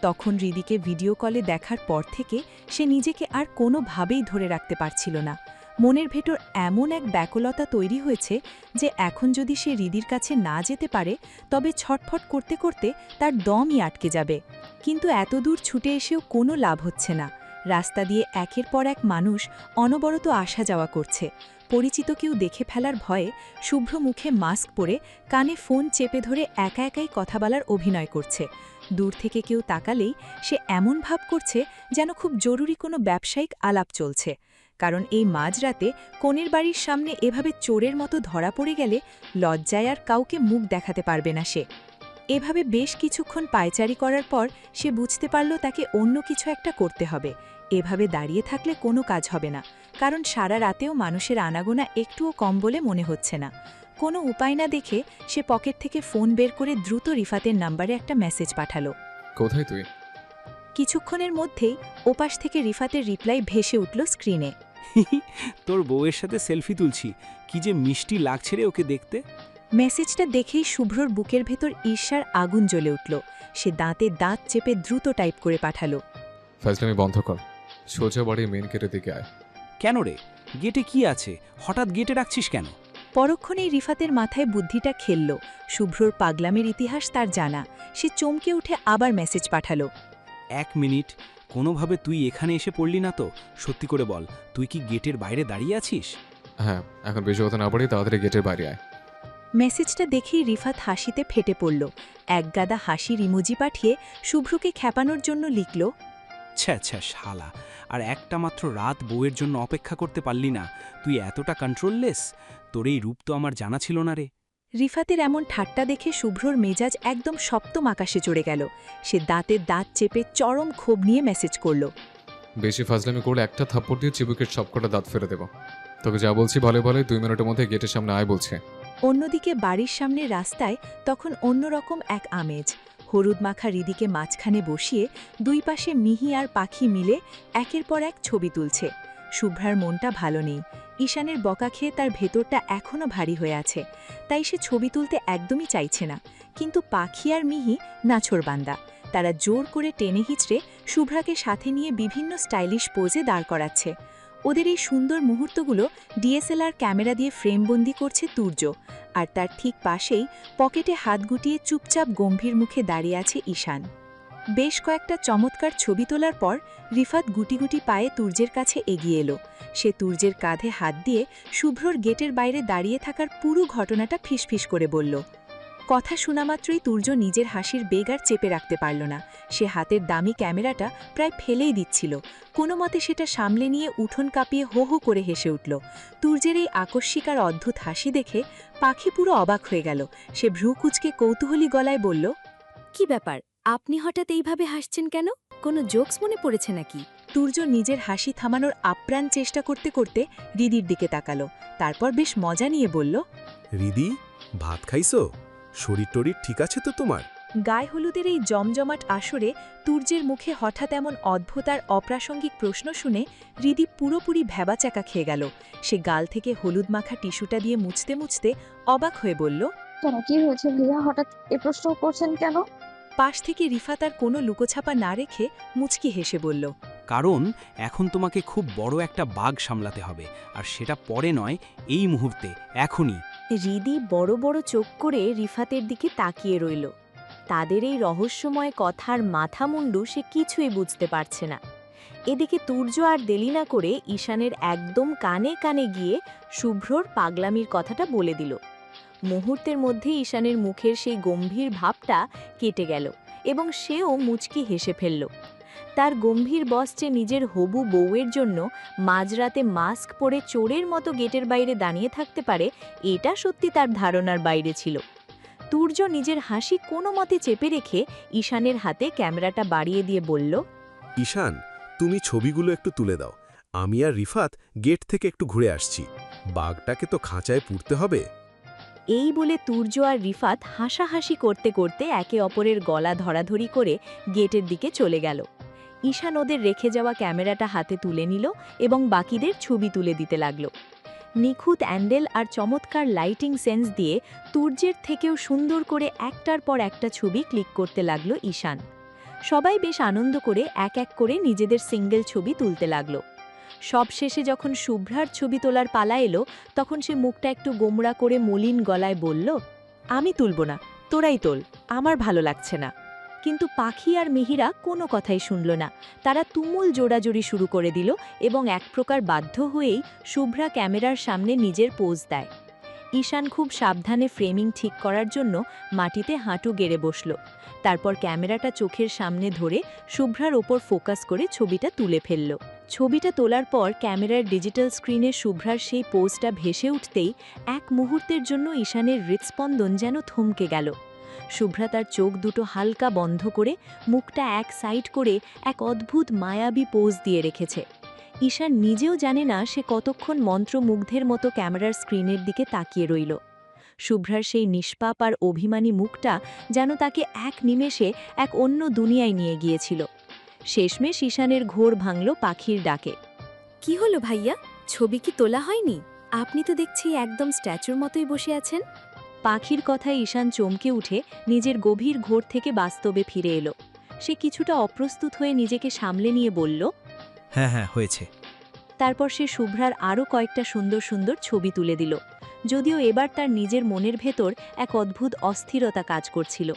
তখন হৃদিকে ভিডিও কলে দেখার পর থেকে সে নিজেকে আর কোনোভাবেই ধরে রাখতে পারছিল না। মনের ভেতর এমন এক ব্যাকুলতা তৈরি হয়েছে যে এখন যদি সে হৃদির কাছে না যেতে পারে তবে ছটফট করতে করতে তার দমই আটকে যাবে। কিন্তু এতদূর ছুটে এসেও কোনো লাভ হচ্ছে না। রাস্তা দিয়ে একের পর এক মানুষ অনবরত আসা যাওয়া করছে। পরিচিত কেউ দেখে ফেলার ভয়ে শুভ্র মুখে মাস্ক পরে কানে ফোন চেপে ধরে একা একাই কথা বলার অভিনয় করছে। দূর থেকে কেউ তাকালেই সে এমন ভাব করছে যেন খুব জরুরি কোনো ব্যবসায়িক আলাপ চলছে। কারণ এই মাঝরাতে কনের বাড়ির সামনে এভাবে চোরের মতো ধরা পড়ে গেলে লজ্জায় আর কাউকে মুখ দেখাতে পারবে না সে। এভাবে বেশ কিছুক্ষণ পায়চারি করার পর সে বুঝতে পারল তাকে অন্য কিছু একটা করতে হবে। এভাবে দাঁড়িয়ে থাকলে কোনো কাজ হবে না, কারণ সারা রাতেও মানুষের আনাগোনা একটুও কম বলে মনে হচ্ছে না। কোনো উপায় না দেখে সে পকেট থেকে ফোন বের করে দ্রুত রিফাতের নাম্বারে একটা মেসেজ পাঠালো। কোথায় তুই? কিছুক্ষণের মধ্যেই ওপাশ থেকে রিফাতের রিপ্লাই ভেসে উঠল স্ক্রিনে। তোর বউয়ের সাথে সেলফি তুলছি, কি যে মিষ্টি লাগছে রে ওকে দেখতে। মেসেজটা দেখেই শুভ্রর বুকের ভেতর ঈর্ষার আগুন জ্বলে উঠল। সে দাঁতে দাঁত চেপে দ্রুত টাইপ করে পাঠালো। ফাজলামি বন্ধ কর, সোজা বাড়ির মেন গেটের দিকে আয়। কেন রে, গেটে কি আছে? হঠাৎ গেটে রাখছিস কেন? পরক্ষণেই রিফাতের মাথায় বুদ্ধিটা খেলল। শুভ্রর পাগলামের ইতিহাস তার জানা। সে চমকে উঠে আবার মেসেজ পাঠালো। 1 মিনিট, কোনোভাবে তুই এখানে এসে পড়লি না তো? সত্যি করে বল, তুই কি গেটের বাইরে দাঁড়িয়ে আছিস? হ্যাঁ, এখন বেশি কথা না বাড়ি, তাড়াতাড়ি গেটের বাইরে আয়। মেসেজটা দেখেই রিফাত হাসিতে ফেটে পড়ল। একগাদা হাসির ইমোজি পাঠিয়ে শুভ্রকে খেপানোর জন্য লিখল, ছ্যা ছ্যা শালা, আর একটা মাত্র রাত বউয়ের জন্য অপেক্ষা করতে পারলি না? তুই এতটা কন্ট্রোললেস? তোর এই রূপ তো আমার জানা ছিল না রে। রিফাতের এমন ঠাট্টা দেখে শুভ্রর মেজাজ একদম সপ্তম আকাশে চড়ে গেল। সে দাঁতে দাঁত চেপে চরম ক্ষোভ নিয়ে মেসেজ করল। বেশি ফাজলামি করলে একটা থাপ্পড় দিয়ে চিবুকের সবকটা দাঁত ফেলে দেব। তোকে যা বলছি ভালো ভালো 2 মিনিটের মধ্যে গেটের সামনে আয় বলছে। অন্যদিকে বাড়ির সামনে রাস্তায় তখন অন্যরকম এক আমেজ। হলুদ মাখা হৃদিকে মাঝখানে বসিয়ে দুই পাশে মিহি আর পাখি মিলে একের পর এক ছবি তুলছে। শুভ্রার মনটা ভালো নেই। ঈশানের বকা খেয়ে তার ভেতরটা এখনও ভারী হয়ে আছে, তাই সে ছবি তুলতে একদমই চাইছে না। কিন্তু পাখি আর মিহি নাছোড়বান্দা। তারা জোর করে টেনে হিচড়ে শুভ্রাকে সাথে নিয়ে বিভিন্ন স্টাইলিশ পোজে দাঁড় করাচ্ছে। ওদের এই সুন্দর মুহূর্তগুলো ডিএসএলআর ক্যামেরা দিয়ে ফ্রেমবন্দি করছে তুর্য। আর তার ঠিক পাশেই পকেটে হাত গুটিয়ে চুপচাপ গম্ভীর মুখে দাঁড়িয়ে আছে ঈশান। বেশ কয়েকটা চমৎকার ছবি তোলার পর রিফাত গুটি গুটি পায়ে তুর্যের কাছে এগিয়ে এলো। সে তুর্যের কাঁধে হাত দিয়ে শুভ্রর গেটের বাইরে দাঁড়িয়ে থাকার পুরো ঘটনাটা ফিসফিস করে বলল। কথা শোনামাত্রই তুর্য নিজের হাসির বেগ আর চেপে রাখতে পারল না। সে হাতের দামি ক্যামেরাটা প্রায় ফেলেই দিচ্ছিল। কোনো মতে সেটা সামলে নিয়ে উঠোন কাঁপিয়ে হো হো করে হেসে উঠল। তুর্যের এই আকস্মিক আর অদ্ভুত হাসি দেখে পাখি পুরো অবাক হয়ে গেল। সে ভ্রু কুঁচকে কৌতূহলী গলায় বলল, কি ব্যাপার, আপনি হঠাৎ এইভাবে হাসছেন কেন? কোনো জোকস মনে পড়েছে নাকি? তুর্য নিজের হাসি থামানোর আপ্রাণ চেষ্টা করতে করতে হৃদির দিকে তাকালো। তারপর বেশ মজা নিয়ে বলল, হৃদি, ভাত খাইছো? শরীর টরীর ঠিক আছে তো তোমার? গায়ে হলুদের এই জমজমাট আসরে তুর্যের মুখে হঠাৎ এমন অদ্ভুত আর অপ্রাসঙ্গিক প্রশ্ন শুনে হৃদি পুরোপুরি ভ্যাবাচাকা খেয়ে গেল। সে গাল থেকে হলুদ মাখা টিস্যুটা দিয়ে মুছতে মুছতে অবাক হয়ে বলল, কেন, কি হয়েছে ভাইয়া? হঠাৎ এই প্রশ্ন করছেন কেন? পাশ থেকে রিফাত আর কোনো লুকোছাপা না রেখে মুচকি হেসে বলল, কারণ এখন তোমাকে খুব বড় একটা বাঘ সামলাতে হবে, আর সেটা পরে নয়, এই মুহূর্তে, এখনই। হৃদি বড় বড় চোখ করে রিফাতের দিকে তাকিয়ে রইল। তাদের এই রহস্যময় কথার মাথামুন্ডু সে কিছুই বুঝতে পারছে না। এদিকে তুর্য আর দেরি না করে ঈশানের একদম কানে কানে গিয়ে শুভ্রর পাগলামির কথাটা বলে দিল। মুহূর্তের মধ্যে ঈশানের মুখের সেই গম্ভীর ভাবটা কেটে গেল এবং সেও মুচকি হেসে ফেলল। তার গম্ভীর বস যে নিজের হবু বউয়ের জন্য মাঝরাতে মাস্ক পরে চোরের মতো গেটের বাইরে দাঁড়িয়ে থাকতে পারে, এটা সত্যি তার ধারণার বাইরে ছিল। তুর্য নিজের হাসি কোনো মতে চেপে রেখে ঈশানের হাতে ক্যামেরাটা বাড়িয়ে দিয়ে বলল, ঈশান, তুমি ছবিগুলো একটু তুলে দাও। আমি আর রিফাত গেট থেকে একটু ঘুরে আসছি। বাঘটাকে তো খাঁচায় পুরতে হবে। এই বলে তুর্য আর রিফাত হাসাহাসি করতে করতে একে অপরের গলা ধরাধরি করে গেটের দিকে চলে গেল। ঈশান ওদের রেখে যাওয়া ক্যামেরাটা হাতে তুলে নিল এবং বাকিদের ছবি তুলে দিতে লাগল। নিখুঁত অ্যান্ডেল আর চমৎকার লাইটিং সেন্স দিয়ে তুর্যের থেকেও সুন্দর করে একটার পর একটা ছবি ক্লিক করতে লাগল ঈশান। সবাই বেশ আনন্দ করে এক এক করে নিজেদের সিঙ্গেল ছবি তুলতে লাগল। সবশেষে যখন শুভ্রার ছবি তোলার পালা এলো, তখন সে মুখটা একটু গোমড়া করে মলিন গলায় বলল, আমি তুলব না, তোরাই তোল, আমার ভালো লাগছে না। কিন্তু পাখি আর মিহিরা কোনো কথাই শুনল না। তারা তুমুল জোড়াজোড়ি শুরু করে দিল এবং এক প্রকার বাধ্য হয়েই শুভ্রা ক্যামেরার সামনে নিজের পোজ দেয়। ঈশান খুব সাবধানে ফ্রেমিং ঠিক করার জন্য মাটিতে হাঁটু গেড়ে বসল। তারপর ক্যামেরাটা চোখের সামনে ধরে শুভ্রার ওপর ফোকাস করে ছবিটা তুলে ফেলল। ছবিটা তোলার পর ক্যামেরার ডিজিটাল স্ক্রিনে শুভ্রার সেই পোজটা ভেসে উঠতেই এক মুহূর্তের জন্য ঈশানের হৃৎস্পন্দন যেন থমকে গেল। শুভ্রা তার চোখ দুটো হালকা বন্ধ করে মুখটা এক সাইড করে এক অদ্ভুত মায়াবী পোজ দিয়ে রেখেছে। ঈশান নিজেও জানে না সে কতক্ষণ মন্ত্রমুগ্ধের মতো ক্যামেরার স্ক্রিনের দিকে তাকিয়ে রইল। শুভ্রার সেই নিষ্পাপ আর অভিমানী মুখটা যেন তাকে এক নিমেষে এক অন্য দুনিয়ায় নিয়ে গিয়েছিল। শেষমেশ ঈশানের ঘোর ভাঙল পাখির ডাকে। কি হলো ভাইয়া, ছবি কি তোলা হয়নি? আপনি তো দেখছি একদম স্ট্যাচুর মতোই বসে আছেন। পাখির কথায় ঈশান চমকে উঠে নিজের গভীর ঘোর থেকে বাস্তবে ফিরে এলো। সে কিছুটা অপ্রস্তুত হয়ে নিজেকে সামলে নিয়ে বলল, হ্যাঁ হ্যাঁ, হয়েছে। তারপর সে শুভ্রার আরও কয়েকটা সুন্দর সুন্দর ছবি তুলে দিল। যদিও এবার তার নিজের মনের ভেতর এক অদ্ভুত অস্থিরতা কাজ করছিল।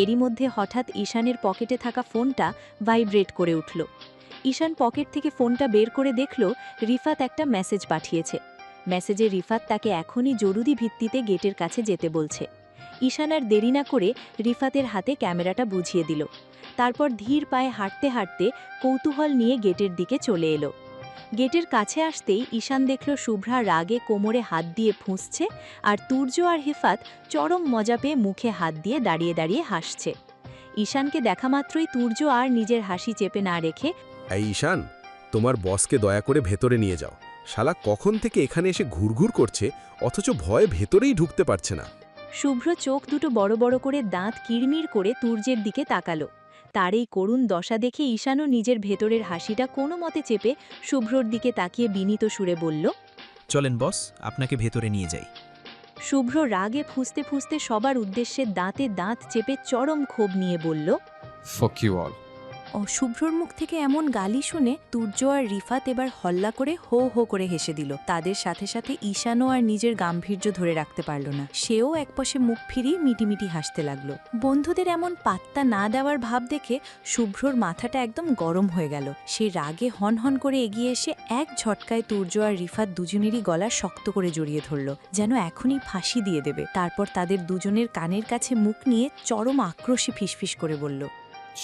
এরই মধ্যে হঠাৎ ঈশানের পকেটে থাকা ফোনটা ভাইব্রেট করে উঠল। ঈশান পকেট থেকে ফোনটা বের করে দেখল রিফাত একটা মেসেজ পাঠিয়েছে। মেসেজে রিফাত তাকে এখনই জরুরি ভিত্তিতে গেটের কাছে যেতে বলছে। ঈশান আর দেরি না করে রিফাতের হাতে ক্যামেরাটা বুঝিয়ে দিল। তারপর ধীর পায়ে হাঁটতে হাঁটতে কৌতূহল নিয়ে গেটের দিকে চলে এলো। গেটের কাছে আসতেই ঈশান দেখল শুভ্রা রাগে কোমরে হাত দিয়ে ফুঁসছে আর তুর্য আর হিফাত চরম মজা পেয়ে মুখে হাত দিয়ে দাঁড়িয়ে দাঁড়িয়ে হাসছে। ঈশানকে দেখা মাত্রই তুর্য আর নিজের হাসি চেপে না রেখে, এই ঈশান, তোমার বসকে দয়া করে ভেতরে নিয়ে যাও। শালা কখন থেকে এখানে এসে ঘুরঘুর করছে, অথচ ভয়ে ভেতরেই ঢুকতে পারছে না। শুভ্র চোখ দুটো বড় বড় করে দাঁত কিড়মিড় করে তুর্যের দিকে তাকালো। তার এই করুণ দশা দেখে ঈশানও নিজের ভেতরের হাসিটা কোনো মতে চেপে শুভ্রর দিকে তাকিয়ে বিনীত সুরে বলল, চলেন বস, আপনাকে ভেতরে নিয়ে যাই। শুভ্র রাগে ফুঁসতে ফুঁসতে সবার উদ্দেশ্যে দাঁতে দাঁত চেপে চরম ক্ষোভ নিয়ে বলল, ফক ইউ অল। শুভ্রর মুখ থেকে এমন গালি শুনে তুর্য আর রিফাত এবার হল্লা করে হো হো করে হেসে দিল। তাদের সাথে সাথে ঈশানও আর নিজের গাম্ভীর্য ধরে রাখতে পারল না। সেও একপাশে মুখ ফিরিয়ে মিটিমিটি হাসতে লাগল। বন্ধুদের এমন পাত্তা না দেওয়ার ভাব দেখে শুভ্রর মাথাটা একদম গরম হয়ে গেল। সে রাগে হনহন করে এগিয়ে এসে এক ঝটকায় তুর্য আর রিফাত দুজনেরই গলা শক্ত করে জড়িয়ে ধরল, যেন এখনই ফাঁসি দিয়ে দেবে। তারপর তাদের দুজনের কানের কাছে মুখ নিয়ে চরম আক্রোশে ফিসফিস করে বলল,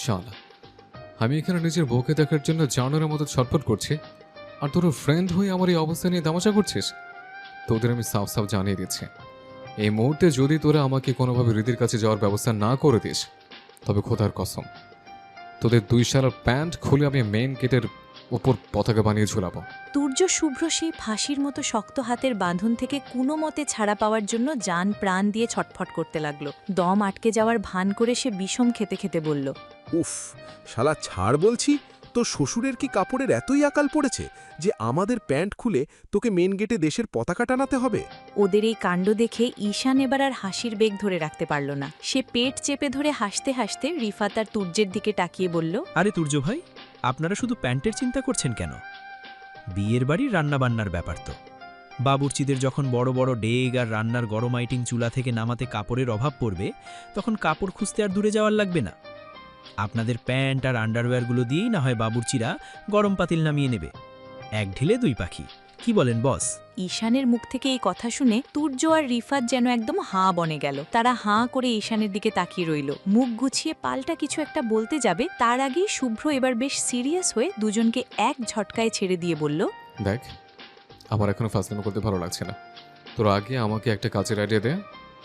শালা, আমি এখানে নিজের বউকে দেখার জন্য জানোয়ারের মতো ছটফট করছি, আর তোর ফ্রেন্ড হয়ে আমার এই অবস্থা নিয়ে তামাশা করছিস। তোদের আমি সাফ সাফ জানিয়ে দিচ্ছি, এই মুহূর্তে যদি তোরা আমাকে কোনোভাবে হৃদির কাছে যাওয়ার ব্যবস্থা না করে দিস, তবে খোদার কসম তোদের দুই শালার প্যান্ট খুলে আমি মেইন গেটের উপর পতাকা বানিয়ে ঝুলাবো। তুর্য শুভ্র সেই ফাঁসির মতো শক্ত হাতের বাঁধন থেকে কোনো মতে ছাড়া পাওয়ার জন্য জান প্রাণ দিয়ে ছটফট করতে লাগলো। দম আটকে যাওয়ার ভান করে সে বিষম খেতে খেতে বলল, উফ, শালা ছাড় বলছি। তোর শ্বশুরের কি কাপড়ের এতই আকাল পড়েছে যে আমাদের প্যান্ট খুলে তোকে মেন গেটে দেশের পতাকা টানাতে হবে? ওদের এই কাণ্ড দেখে ঈশান এবার আর হাসির বেগ ধরে রাখতে পারল না। সে পেট চেপে ধরে হাসতে হাসতে রিফাত আর তুর্যের দিকে তাকিয়ে বলল, আরে তুর্য ভাই, আপনারা শুধু প্যান্টের চিন্তা করছেন কেন? বিয়ের বাড়ির রান্নাবান্নার ব্যাপার তো। বাবুর্চিদের যখন বড় বড় ডেগ আর রান্নার গরম আইটিং চুলা থেকে নামাতে কাপড়ের অভাব পড়বে, তখন কাপড় খুঁজতে আর দূরে যাওয়ার লাগবে না। আপনাদের প্যান্ট আর আন্ডারওয়্যারগুলো দিয়েই না হয় বাবুর্চিরা গরম পাতিল নামিয়ে নেবে। এক ঢিলে দুই পাখি, কি বলেন বস? ঈশানের মুখ থেকে এই কথা শুনে তুর্য আর রিফাত যেন একদম হাঁ বনে গেল। তারা হাঁ করে ঈশানের দিকে তাকিয়ে রইল। মুখ গুছিয়ে পাল্টা কিছু একটা বলতে যাবে, তার আগেই শুভ্র এবার বেশ সিরিয়াস হয়ে দুজনকে এক ঝটকায় ছেড়ে দিয়ে বলল, দেখ, আমার এখনো ফাজলামি করতে ভালো লাগছে না। তোর আগে আমাকে একটা কাজের আইডিয়া দে,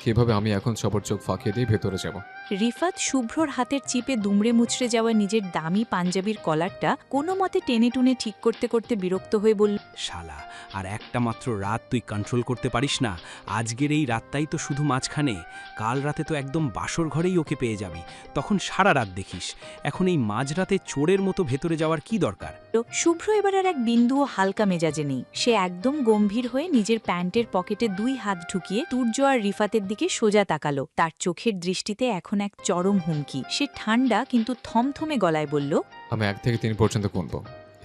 কিভাবে আমি এখন সবার চোখ ফাঁকিয়ে দিয়ে ভেতরে যাব। রিফাত শুভ্রর হাতের চিপে দুমড়ে মুচড়ে যাওয়া নিজের দামি পাঞ্জাবির কলারটা কোনো মতে টেনে টুনে ঠিক করতে করতে বিরক্ত হয়ে বলল, শালা, আর একটা মাত্র রাত তুই কন্ট্রোল করতে পারিস না? আজকের এই রাতটাই তো শুধু মাঝখানে, কাল রাতে তো একদম বাসর ঘরেই ওকে পেয়ে যাবি, তখন সারা রাত দেখিস। এখন এই মাঝরাতে চোরের মতো ভেতরে যাওয়ার কি দরকার? শুভ্র এবার আর এক বিন্দুও হালকা মেজাজে নেই। সে একদম গম্ভীর হয়ে নিজের প্যান্টের পকেটে 2 হাত ঢুকিয়ে তুর্য আর রিফাতের দিকে সোজা তাকালো। তার চোখের দৃষ্টিতে এখন এক চরম হুমকি। সে ঠান্ডা কিন্তু থমথমে গলায় বলল, আমি 1 থেকে 3 পর্যন্ত গুনব।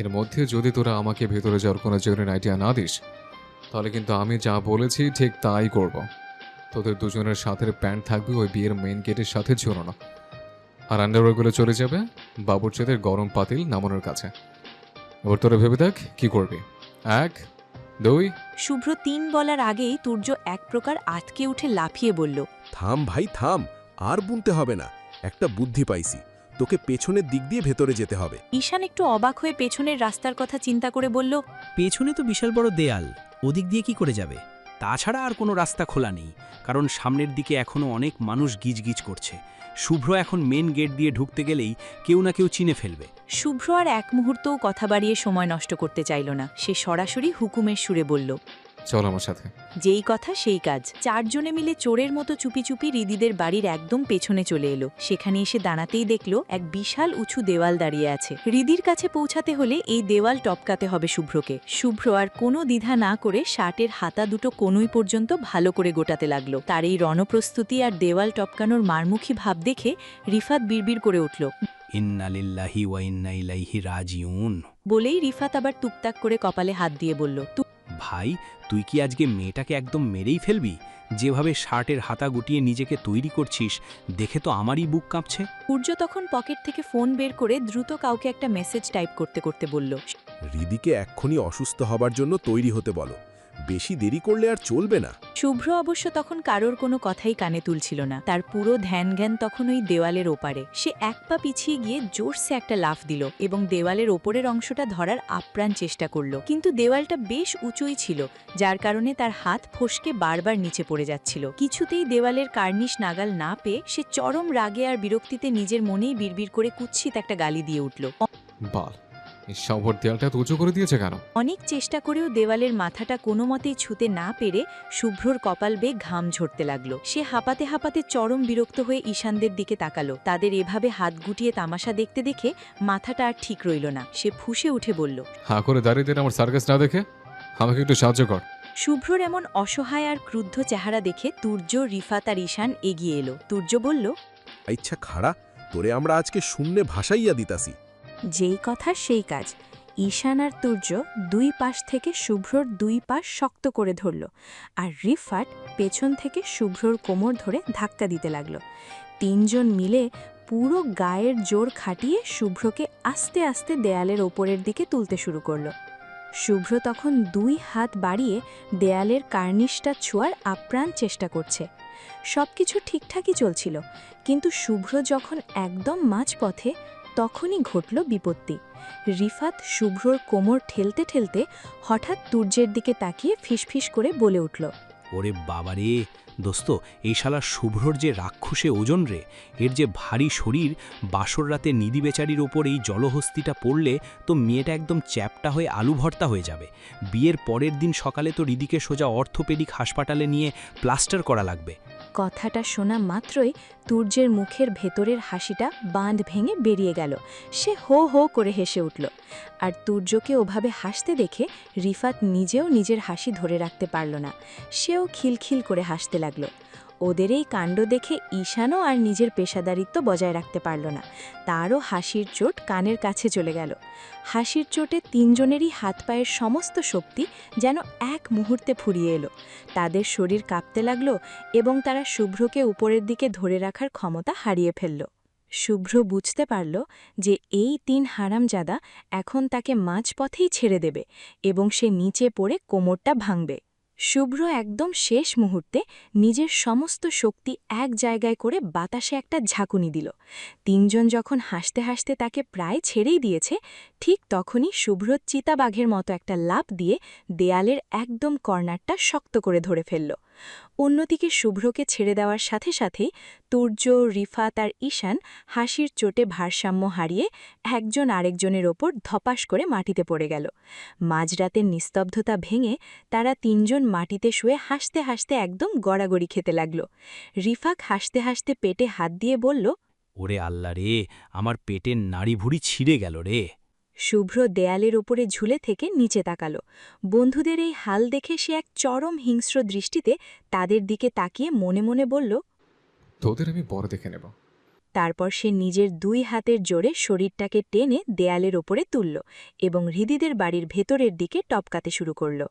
এর মধ্যে যদি তোরা আমাকে ভেতরে যাওয়ার কোনো জরুরি আইডিয়া না দিস, তাহলে কিন্তু আমি যা বলেছি ঠিক তাই করব। তোদের দুজনের সাথে প্যান্ট থাকবে ওই বিয়ের মেইন গেটের সাথে ঝোলানো, আর আন্ডারওয়্যারগুলো চলে যাবে বাবুর্চিদের গরম পাতিল নামানোর কাছে। এবার তোরা ভেবে দেখ কি করবি। 1, 2। শুভ্র 3 বলার আগেই তুর্য এক প্রকার আটকে উঠে লাফিয়ে বলল, থাম ভাই থাম, আর বুনতে হবে না। একটা বুদ্ধি পাইছি, তোকে পেছনের দিক দিয়ে ভেতরে যেতে হবে। ঈশান একটু অবাক হয়ে পেছনের রাস্তার কথা চিন্তা করে বলল, পেছনে তো বিশাল বড় দেয়াল, ওদিক দিয়ে কি করে যাবে? তাছাড়া আর কোনো রাস্তা খোলা নেই, কারণ সামনের দিকে এখনও অনেক মানুষ গিজগিজ করছে। শুভ্র এখন মেন গেট দিয়ে ঢুকতে গেলেই কেউ না কেউ চিনে ফেলবে। শুভ্র আর এক মুহূর্তও কথা বাড়িয়ে সময় নষ্ট করতে চাইল না। সে সরাসরি হুকুমের সুরে বলল, চল আমার সাথে। যেই কথা সেই কাজ। 4 জনে মিলে চোরের মতো চুপি চুপি রিদিদের বাড়ির একদম পেছনে চলে এলো। সেখানে এসে দাঁড়াতেই দেখল এক বিশাল উঁচু দেওয়াল দাঁড়িয়ে আছে। রিদির কাছে পৌঁছাতে হলে এই দেওয়াল টপকাতে হবে শুভ্রকে। শুভ্র আর কোনো দ্বিধা না করে শার্টের হাতা দুটো কোনোই পর্যন্ত ভালো করে গোটাতে লাগলো। তার এই রণপ্রস্তুতি আর দেওয়াল টপকানোর মারমুখী ভাব দেখে রিফাত বিড়বিড় করে উঠল। ইন্না লিল্লাহি ওয়া ইন্না ইলাইহি রাজিউন বলেই রিফাত আবার টুকটাক করে কপালে হাত দিয়ে বলল, ভাই, তুই কি আজকে মেয়েটাকে একদম মেরেই ফেলবি? যেভাবে শার্টের হাতা গুটিয়ে নিজেকে তৈরি করছিস, দেখে তো আমারই বুক কাঁপছে। সূর্য তখন পকেট থেকে ফোন বের করে দ্রুত কাউকে একটা মেসেজ টাইপ করতে করতে বলল, রিদিকে এক্ষুনি অসুস্থ হবার জন্য তৈরি হতে বলো, বেশি দেরি করলে আর চলবে না। শুভ্র অবশ্য তখন কারোর কোনো কথাই কানে তুলছিল না। তার পুরো ধ্যান জ্ঞান তখন ওই দেওয়ালের ওপারে। সে এক পা পিছিয়ে গিয়ে জোরসে একটা লাফ দিল এবং দেওয়ালের ওপরের অংশটা ধরার আপ্রাণ চেষ্টা করল। কিন্তু দেওয়ালটা বেশ উঁচুই ছিল, যার কারণে তার হাত ফসকে বারবার নিচে পড়ে যাচ্ছিল। কিছুতেই দেওয়ালের কার্নিশ নাগাল না পেয়ে সে চরম রাগে আর বিরক্তিতে নিজের মনেই বিড়বিড় করে কুৎসিত একটা গালি দিয়ে উঠল। বাল, এই শহর দেয়ালটা এত উঁচু করে দিয়েছে কেন? অনেক চেষ্টা করেও দেওয়ালের মাথাটা কোনো মতেই ছুঁতে না পেরে শুভ্রর কপাল বেয়ে ঘাম ঝরতে লাগলো। সে হাঁপাতে হাঁপাতে চরম বিরক্ত হয়ে ঈশানদের দিকে তাকালো। তাদের এভাবে হাত গুটিয়ে তামাশা দেখতে দেখে মাথাটা আর ঠিক রইল না। সে ফুঁসে উঠে বলল, হাঁ করে দাঁড়িয়ে দিন আমার সার্কাস না দেখে, আমাকে একটু সাহায্য কর। শুভ্রর এমন অসহায় আর ক্রুদ্ধ চেহারা দেখে তুর্য, রিফাত আর ঈশান এগিয়ে এলো। তুর্য বলল, আচ্ছা খাড়া, তোরে আমরা আজকে শূন্যে ভাসাইয়া দিতাছি। যেই কথা সেই কাজ। ঈশান আর তুর্য 2 পাশ থেকে শুভ্রর 2 পাশ শক্ত করে ধরল, আর রিফাত পেছন থেকে শুভ্রর কোমর ধরে ধাক্কা দিতে লাগল। 3 জন মিলে পুরো গায়ের জোর খাটিয়ে শুভ্রকে আস্তে আস্তে দেয়ালের ওপরের দিকে তুলতে শুরু করল। শুভ্র তখন 2 হাত বাড়িয়ে দেয়ালের কার্নিশটা ছোঁয়ার আপ্রাণ চেষ্টা করছে। সবকিছু ঠিকঠাকই চলছিল, কিন্তু শুভ্র যখন একদম মাঝপথে, তখনই ঘটল বিপত্তি। রিফাত শুভ্রর কোমর ঠেলতে ঠেলতে হঠাৎ তুর্যের দিকে তাকিয়ে ফিসফিস করে বলে উঠল, ওরে বাবারে দোস্ত, এই শালা শুভ্রর যে রাক্ষসে ওজন রে, এর যে ভারী শরীর, বাসর রাতে নিধি বেচারির ওপর এই জলহস্তিটা পড়লে তো মেয়েটা একদম চ্যাপটা হয়ে আলু ভর্তা হয়ে যাবে। বিয়ের পরের দিন সকালে তো রিদিকে সোজা অর্থোপেডিক হাসপাতালে নিয়ে প্লাস্টার করা লাগবে। কথাটা শোনা মাত্রই তুর্যের মুখের ভেতরের হাসিটা বাঁধ ভেঙে বেরিয়ে গেল। সে হো হো করে হেসে উঠল। আর তুর্যকে ওভাবে হাসতে দেখে রিফাত নিজেও নিজের হাসি ধরে রাখতে পারল না। সেও খিলখিল করে হাসতে লাগল। ওদের এই কাণ্ড দেখে ঈশানও আর নিজের পেশাদারিত্ব বজায় রাখতে পারল না। তারও হাসির চোট কানের কাছে চলে গেল। হাসির চোটে 3 জনেরই হাত পায়ের সমস্ত শক্তি যেন এক মুহূর্তে ফুরিয়ে এলো। তাদের শরীর কাঁপতে লাগল এবং তারা শুভ্রকে উপরের দিকে ধরে রাখার ক্ষমতা হারিয়ে ফেলল। শুভ্র বুঝতে পারল যে এই 3 হারামজাদা এখন তাকে মাঝপথেই ছেড়ে দেবে এবং সে নিচে পড়ে কোমরটা ভাঙবে। শুভ্র একদম শেষ মুহূর্তে নিজের সমস্ত শক্তি এক জায়গায় করে বাতাসে একটা ঝাঁকুনি দিল। 3 জন যখন হাসতে হাসতে তাকে প্রায় ছেড়েই দিয়েছে, ঠিক তখনই শুভ্র চিতাবাঘের মতো একটা লাফ দিয়ে দেয়ালের একদম কর্নারটা শক্ত করে ধরে ফেলল। অন্যদিকে শুভ্রকে ছেড়ে দেওয়ার সাথে সাথেই তুর্য, রিফাত আর ঈশান হাসির চোটে ভারসাম্য হারিয়ে একজন আরেকজনের ওপর ধপাস করে মাটিতে পড়ে গেল। মাঝরাতের নিস্তব্ধতা ভেঙে তারা তিনজন মাটিতে শুয়ে হাসতে হাসতে একদম গড়াগড়ি খেতে লাগল। রিফাক হাসতে হাসতে পেটে হাত দিয়ে বলল, ওরে আল্লাহ রে, আমার পেটের নাড়ি ভুড়ি ছিঁড়ে গেল রে। শুভ্র দেয়ালের ওপরে ঝুলে থেকে নিচে তাকাল। বন্ধুদের এই হাল দেখে সে এক চরম হিংস্র দৃষ্টিতে তাদের দিকে তাকিয়ে মনে মনে বলল, তোদের আমি বড় দেখে নেব। তারপর সে নিজের 2 হাতের জোরে শরীরটাকে টেনে দেয়ালের ওপরে তুলল এবং হৃদিদের বাড়ির ভেতরের দিকে টপকাতে শুরু করল।